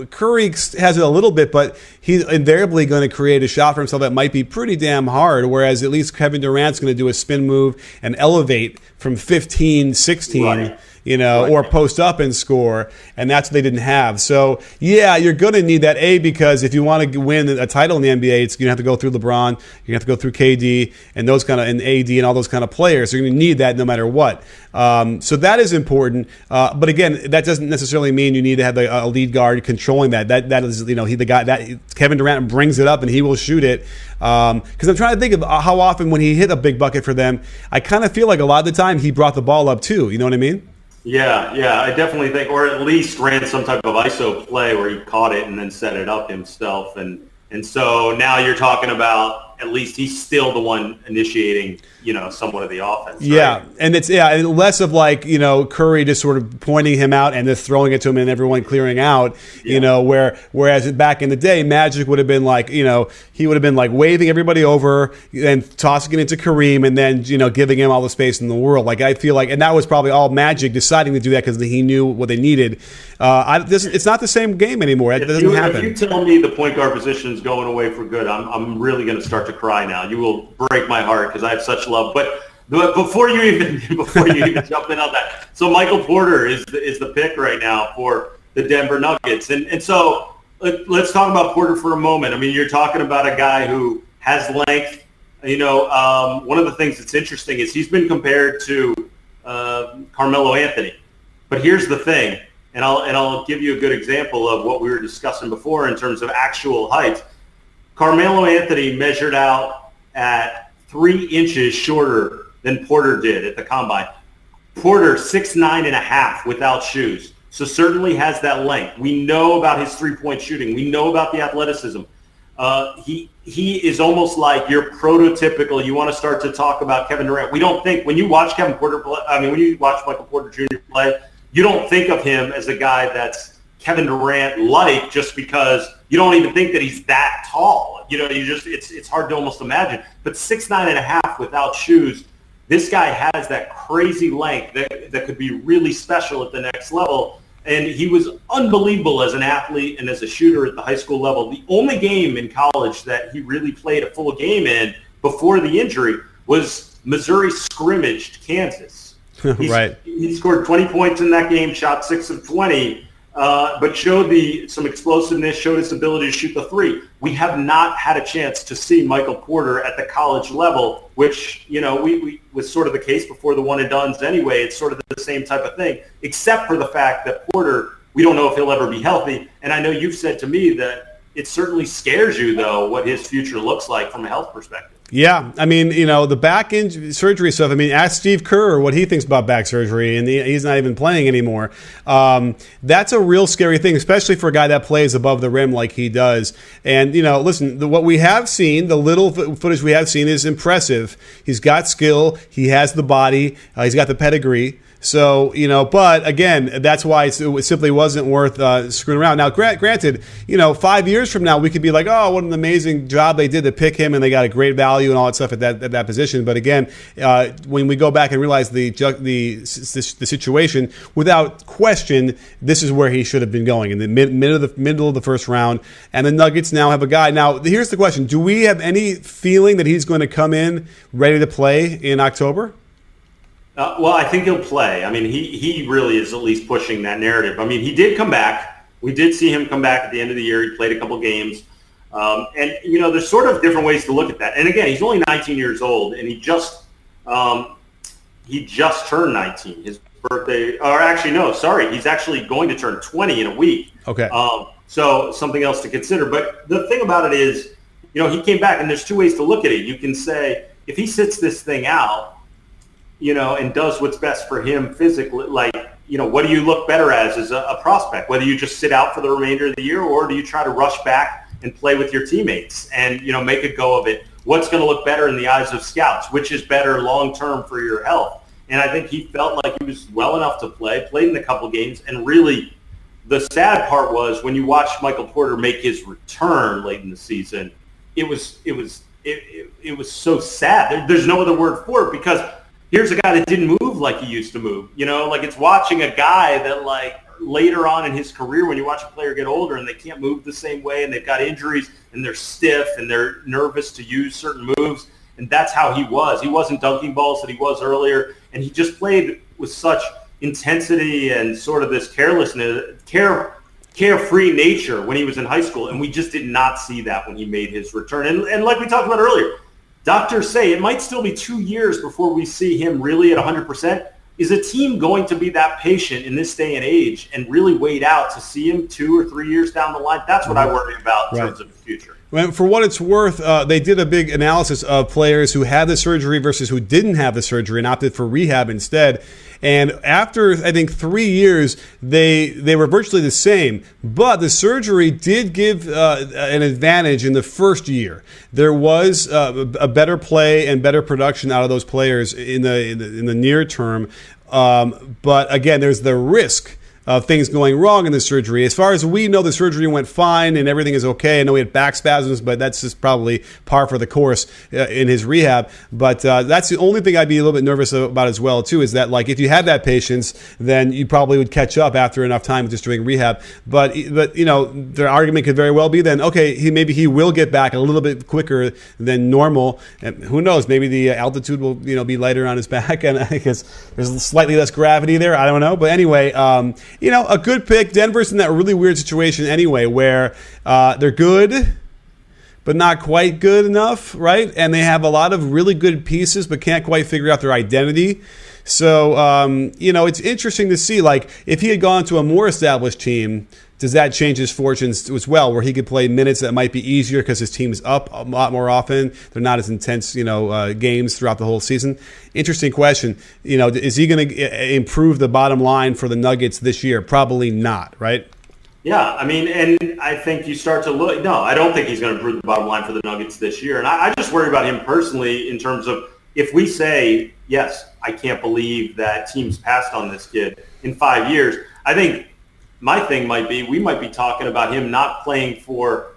Curry has it a little bit, but he's invariably going to create a shot for himself that might be pretty damn hard, whereas at least Kevin Durant's going to do a spin move and elevate from 15, 16, right. Or post up and score, and that's what they didn't have. So, yeah, you're going to need that, because if you want to win a title in the NBA, it's going to have to go through LeBron, you're going to have to go through KD, and and AD and all those kind of players. You're going to need that no matter what. So that is important. But again, that doesn't necessarily mean you need to have a lead guard controlling that. That is, he the guy that Kevin Durant brings it up and he will shoot it. Because I'm trying to think of how often when he hit a big bucket for them, I kind of feel like a lot of the time he brought the ball up too. You know what I mean? Yeah, I definitely think, or at least ran some type of ISO play where he caught it and then set it up himself. And so now you're talking about at least he's still the one initiating, somewhat of the offense. Yeah, right? and it's less of like, Curry just sort of pointing him out and just throwing it to him and everyone clearing out, whereas back in the day, Magic would have been like, he would have been like waving everybody over and tossing it into Kareem and then, giving him all the space in the world. Like I feel like, and that was probably all Magic deciding to do that because he knew what they needed. It's not the same game anymore. It doesn't happen. If you tell me the point guard position is going away for good, I'm really going to start to cry now. You will break my heart because I have such love. But before you even jump in on that, so Michael Porter is the pick right now for the Denver Nuggets, and so let's talk about Porter for a moment. I mean, you're talking about a guy who has length. One of the things that's interesting is he's been compared to Carmelo Anthony. But here's the thing, and I'll give you a good example of what we were discussing before in terms of actual height. Carmelo Anthony measured out at 3 inches shorter than Porter did at the combine. Porter 6'9.5" without shoes, so certainly has that length. We know about his three-point shooting. We know about the athleticism. He is almost like your prototypical. You want to start to talk about Kevin Durant. We don't think when you watch Kevin Porter play. When you watch Michael Porter Jr. play, you don't think of him as a guy that's Kevin Durant-like just because you don't even think that he's that tall. It's hard to almost imagine. But 6'9.5" without shoes, this guy has that crazy length that could be really special at the next level. And he was unbelievable as an athlete and as a shooter at the high school level. The only game in college that he really played a full game in before the injury was Missouri scrimmaged Kansas. Right. He scored 20 points in that game, shot 6 of 20. But showed some explosiveness, showed his ability to shoot the three. We have not had a chance to see Michael Porter at the college level, which, we was sort of the case before the one and dones anyway. It's sort of the same type of thing, except for the fact that Porter, we don't know if he'll ever be healthy. And I know you've said to me that it certainly scares you, though, what his future looks like from a health perspective. Yeah, I mean, the back surgery stuff. I mean, ask Steve Kerr what he thinks about back surgery, and he's not even playing anymore. That's a real scary thing, especially for a guy that plays above the rim like he does. And listen, what we have seen, the little footage we have seen, is impressive. He's got skill, he has the body, he's got the pedigree. So, but again, that's why it simply wasn't worth screwing around. Now, granted, 5 years from now, we could be like, oh, what an amazing job they did to pick him, and they got a great value and all that stuff at that position. But again, when we go back and realize the situation, without question, this is where he should have been going, in the middle of the first round. And the Nuggets now have a guy. Now, here's the question. Do we have any feeling that he's going to come in ready to play in October? Well, I think he'll play. I mean, he really is at least pushing that narrative. I mean, he did come back. We did see him come back at the end of the year. He played a couple games. And, you know, there's sort of different ways to look at that. And again, he's only 19 years old, and he just turned 19. His birthday, or actually, no, sorry, he's actually going to turn 20 in a week. Okay. So something else to consider. But the thing about it is, you know, he came back, and there's two ways to look at it. You can say, if he sits this thing out, you know, and does what's best for him physically, like, you know, what do you look better as a prospect? Whether you just sit out for the remainder of the year, or do you try to rush back and play with your teammates and, you know, make a go of it? What's going to look better in the eyes of scouts? Which is better long-term for your health? And I think he felt like he was well enough to play, played in a couple games, and really the sad part was when you watched Michael Porter make his return late in the season, it was so sad. There's no other word for it, because here's a guy that didn't move like he used to move. You know, like, it's watching a guy that, like, later on in his career, when you watch a player get older and they can't move the same way and they've got injuries and they're stiff and they're nervous to use certain moves, and that's how he was. He wasn't dunking balls that he was earlier, and he just played with such intensity and sort of this carelessness, carefree nature when he was in high school, and we just did not see that when he made his return. And like we talked about earlier, doctors say it might still be 2 years before we see him really at 100%. Is a team going to be that patient in this day and age and really wait out to see him 2 or 3 years down the line? That's what I worry about in terms of the future. Well, for what it's worth, they did a big analysis of players who had the surgery versus who didn't have the surgery and opted for rehab instead. And after, I think, 3 years, they were virtually the same. But the surgery did give an advantage in the first year. There was a better play and better production out of those players in the near term. But again, there's the risk of things going wrong in the surgery. As far as we know, the surgery went fine and everything is okay. I know he had back spasms, but that's just probably par for the course in his rehab. But that's the only thing I'd be a little bit nervous about as well, too, is that, like, if you had that patience, then you probably would catch up after enough time just doing rehab. But you know, the argument could very well be then, okay, maybe he will get back a little bit quicker than normal. And who knows? Maybe the altitude will, you know, be lighter on his back, and I guess there's slightly less gravity there. I don't know. But anyway, you know, a good pick. Denver's in that really weird situation anyway, where they're good, but not quite good enough, right? And they have a lot of really good pieces, but can't quite figure out their identity. So, you know, it's interesting to see, like, if he had gone to a more established team, does that change his fortunes as well, where he could play minutes that might be easier because his team's up a lot more often? They're not as intense, you know, games throughout the whole season. Interesting question. You know, is he going to improve the bottom line for the Nuggets this year? Probably not, right? Yeah, I mean, and I think you start to look. No, I don't think he's going to improve the bottom line for the Nuggets this year. And I just worry about him personally in terms of, if we say, yes, I can't believe that teams passed on this kid in 5 years, I think my thing might be, we might be talking about him not playing for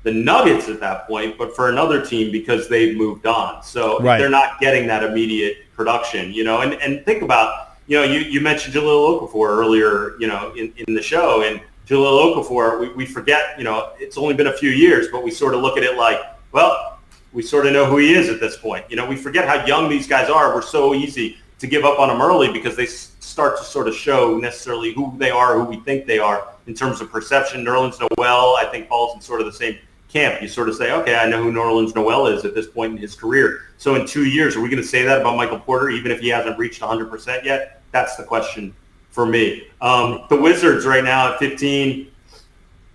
the Nuggets at that point, but for another team because they've moved on. So right. They're not getting that immediate production, you know. And think about, you know, you mentioned Jahlil Okafor earlier, you know, in the show. And Jahlil Okafor, we forget, you know, it's only been a few years, but we sort of look at it like, well, we sort of know who he is at this point. You know, we forget how young these guys are. We're so easy to give up on them early because they start to sort of show necessarily who they are, who we think they are in terms of perception. Nerlens Noel, I think, falls in sort of the same camp. You sort of say, okay, I know who Nerlens Noel is at this point in his career. So in 2 years, are we going to say that about Michael Porter, even if he hasn't reached 100% yet? That's the question for me. The Wizards right now at 15,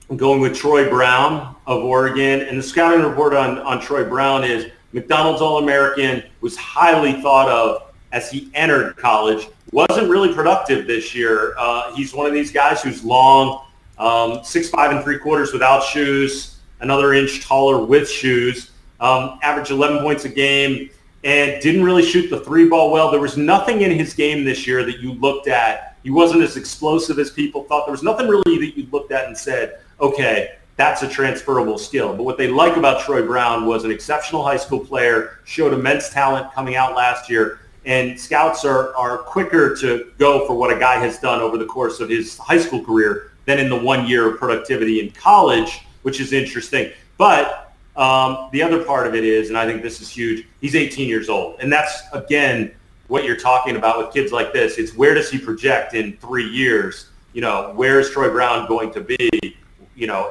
I'm going with Troy Brown of Oregon. And the scouting report on Troy Brown is McDonald's All-American, was highly thought of as he entered college, wasn't really productive this year. He's one of these guys who's long, 6'5" 3/4 without shoes, another inch taller with shoes, averaged 11 points a game, and didn't really shoot the three ball well. There was nothing in his game this year that you looked at. He wasn't as explosive as people thought. There was nothing really that you looked at and said, okay, that's a transferable skill. But what they like about Troy Brown was an exceptional high school player, showed immense talent coming out last year, and scouts are quicker to go for what a guy has done over the course of his high school career than in the 1 year of productivity in college, which is interesting. But the other part of it is, and I think this is huge, he's 18 years old. And that's, again, what you're talking about with kids like this. It's where does he project in 3 years? where is Troy Brown going to be?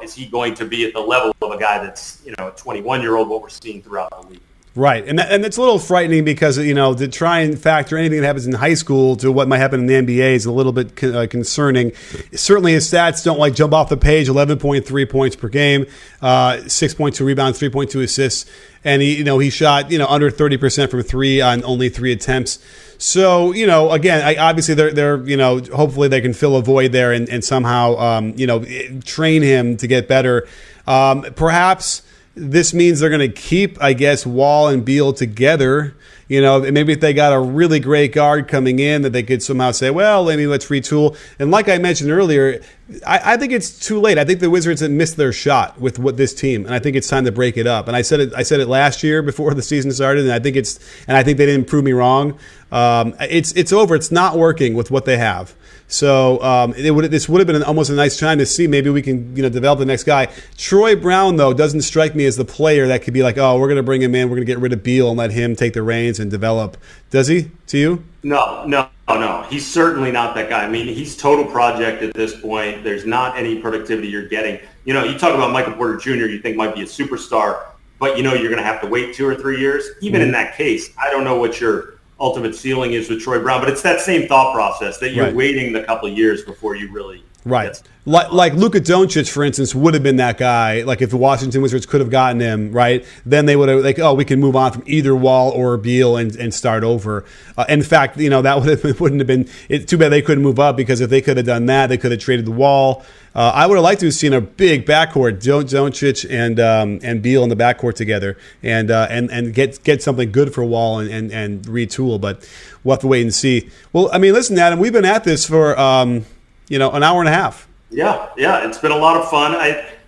Is he going to be at the level of a guy that's, a 21-year-old, what we're seeing throughout the league? Right, and it's a little frightening because, to try and factor anything that happens in high school to what might happen in the NBA is a little bit concerning. Certainly his stats don't jump off the page, 11.3 points per game, 6.2 rebounds, 3.2 assists, and he shot, under 30% from three on only 3 attempts. So, again, obviously they're hopefully they can fill a void there and somehow, train him to get better. Perhaps this means they're going to keep, I guess, Wall and Beal together. Maybe if they got a really great guard coming in that they could somehow say, well, maybe let's retool. And like I mentioned earlier, I think it's too late. I think the Wizards have missed their shot with this team, and I think it's time to break it up. And I said it last year before the season started, and I think they didn't prove me wrong. It's over. It's not working with what they have. So this would have been almost a nice time to see maybe we can develop the next guy. Troy Brown, though, doesn't strike me as the player that could be like, oh, we're going to bring him in, we're going to get rid of Beal and let him take the reins and develop. Does he, to you? No. He's certainly not that guy. I mean, he's total project at this point. There's not any productivity you're getting. You talk about Michael Porter Jr., you think might be a superstar, but you're going to have to wait 2 or 3 years. Even in that case, I don't know what your ultimate ceiling is with Troy Brown, but it's that same thought process that you're waiting the couple of years before you really like Luka Doncic, for instance, would have been that guy. Like if the Washington Wizards could have gotten him, right, then they would have we can move on from either Wall or Beal and start over. In fact, that wouldn't have been. It's too bad they couldn't move up, because if they could have done that, they could have traded the Wall. I would have liked to have seen a big backcourt, Doncic and Beal in the backcourt together, and get something good for Wall and retool. But we'll have to wait and see. Well, I mean, listen, Adam, we've been at this for an hour and a half. Yeah, it's been a lot of fun.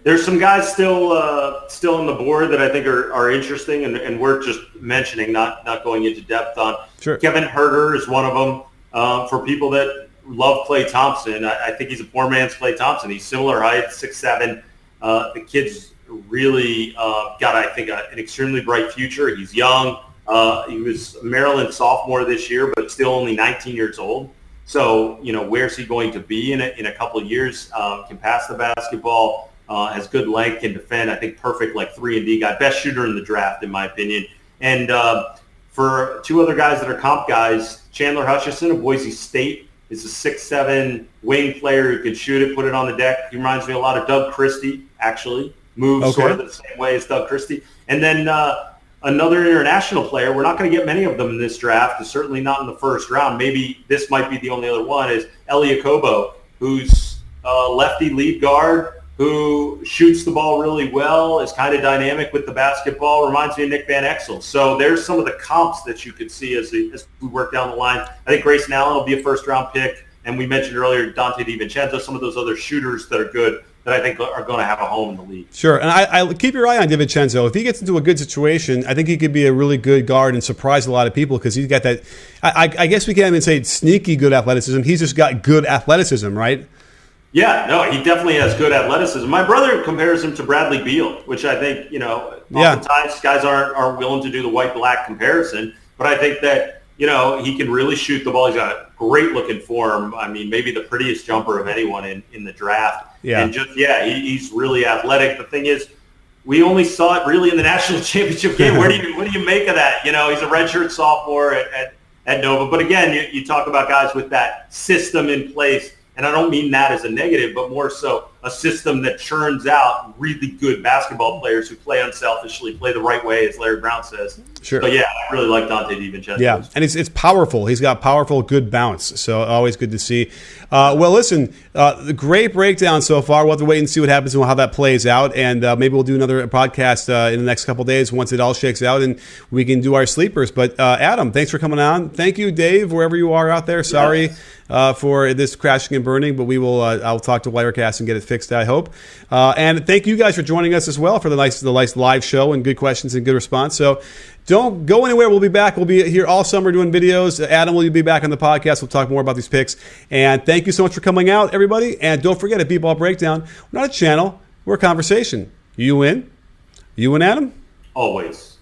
There's some guys still on the board that I think are interesting and worth just mentioning, not going into depth on. Sure. Kevin Huerter is one of them. For people that love Klay Thompson, I think he's a poor man's Klay Thompson. He's similar height, 6'7". The kid's really got, I think, an extremely bright future. He's young. He was a Maryland sophomore this year, but still only 19 years old. So, where's he going to be in a couple of years? Can pass the basketball, has good length, can defend. I think perfect 3-and-D guy, best shooter in the draft, in my opinion. And for 2 other guys that are comp guys, Chandler Hutchison of Boise State is a 6'7" wing player who can shoot it, put it on the deck. He reminds me a lot of Doug Christie, actually. Moves sort of the same way as Doug Christie. And then another international player, we're not going to get many of them in this draft, certainly not in the first round. Maybe this might be the only other one, is Elie Okobo, who's a lefty lead guard who shoots the ball really well, is kind of dynamic with the basketball, reminds me of Nick Van Exel. So there's some of the comps that you could see as we work down the line. I think Grayson Allen will be a first-round pick, and we mentioned earlier Dante DiVincenzo, some of those other shooters that are good that I think are going to have a home in the league. Sure, and I keep your eye on DiVincenzo. If he gets into a good situation, I think he could be a really good guard and surprise a lot of people, because he's got that, I guess we can't even say sneaky good athleticism. He's just got good athleticism, right? Yeah, no, he definitely has good athleticism. My brother compares him to Bradley Beal, which I think, oftentimes guys aren't willing to do the white-black comparison, but I think that, he can really shoot the ball. He's got a great-looking form. I mean, maybe the prettiest jumper of anyone in the draft. Yeah. And he's really athletic. The thing is, we only saw it really in the national championship game. What do you make of that? He's a redshirt sophomore at Nova. But again, you talk about guys with that system in place. And I don't mean that as a negative, but more so a system that churns out really good basketball players who play unselfishly, play the right way, as Larry Brown says. Sure. But I really like Dante DiVincenzo. Yeah, and it's powerful. He's got powerful, good bounce. So always good to see. Well, listen, great breakdown so far. We'll have to wait and see what happens and how that plays out. And maybe we'll do another podcast in the next couple of days once it all shakes out and we can do our sleepers. But Adam, thanks for coming on. Thank you, Dave, wherever you are out there. Sorry for this crashing and burning, but we will. I'll talk to Wirecast and get it fixed, I hope. And thank you guys for joining us as well for the nice live show and good questions and good response. So don't go anywhere. We'll be back. We'll be here all summer doing videos. Adam will be back on the podcast. We'll talk more about these picks. And thank you so much for coming out, everybody. And don't forget, at B-Ball Breakdown, we're not a channel. We're a conversation. You win? You win, Adam? Always.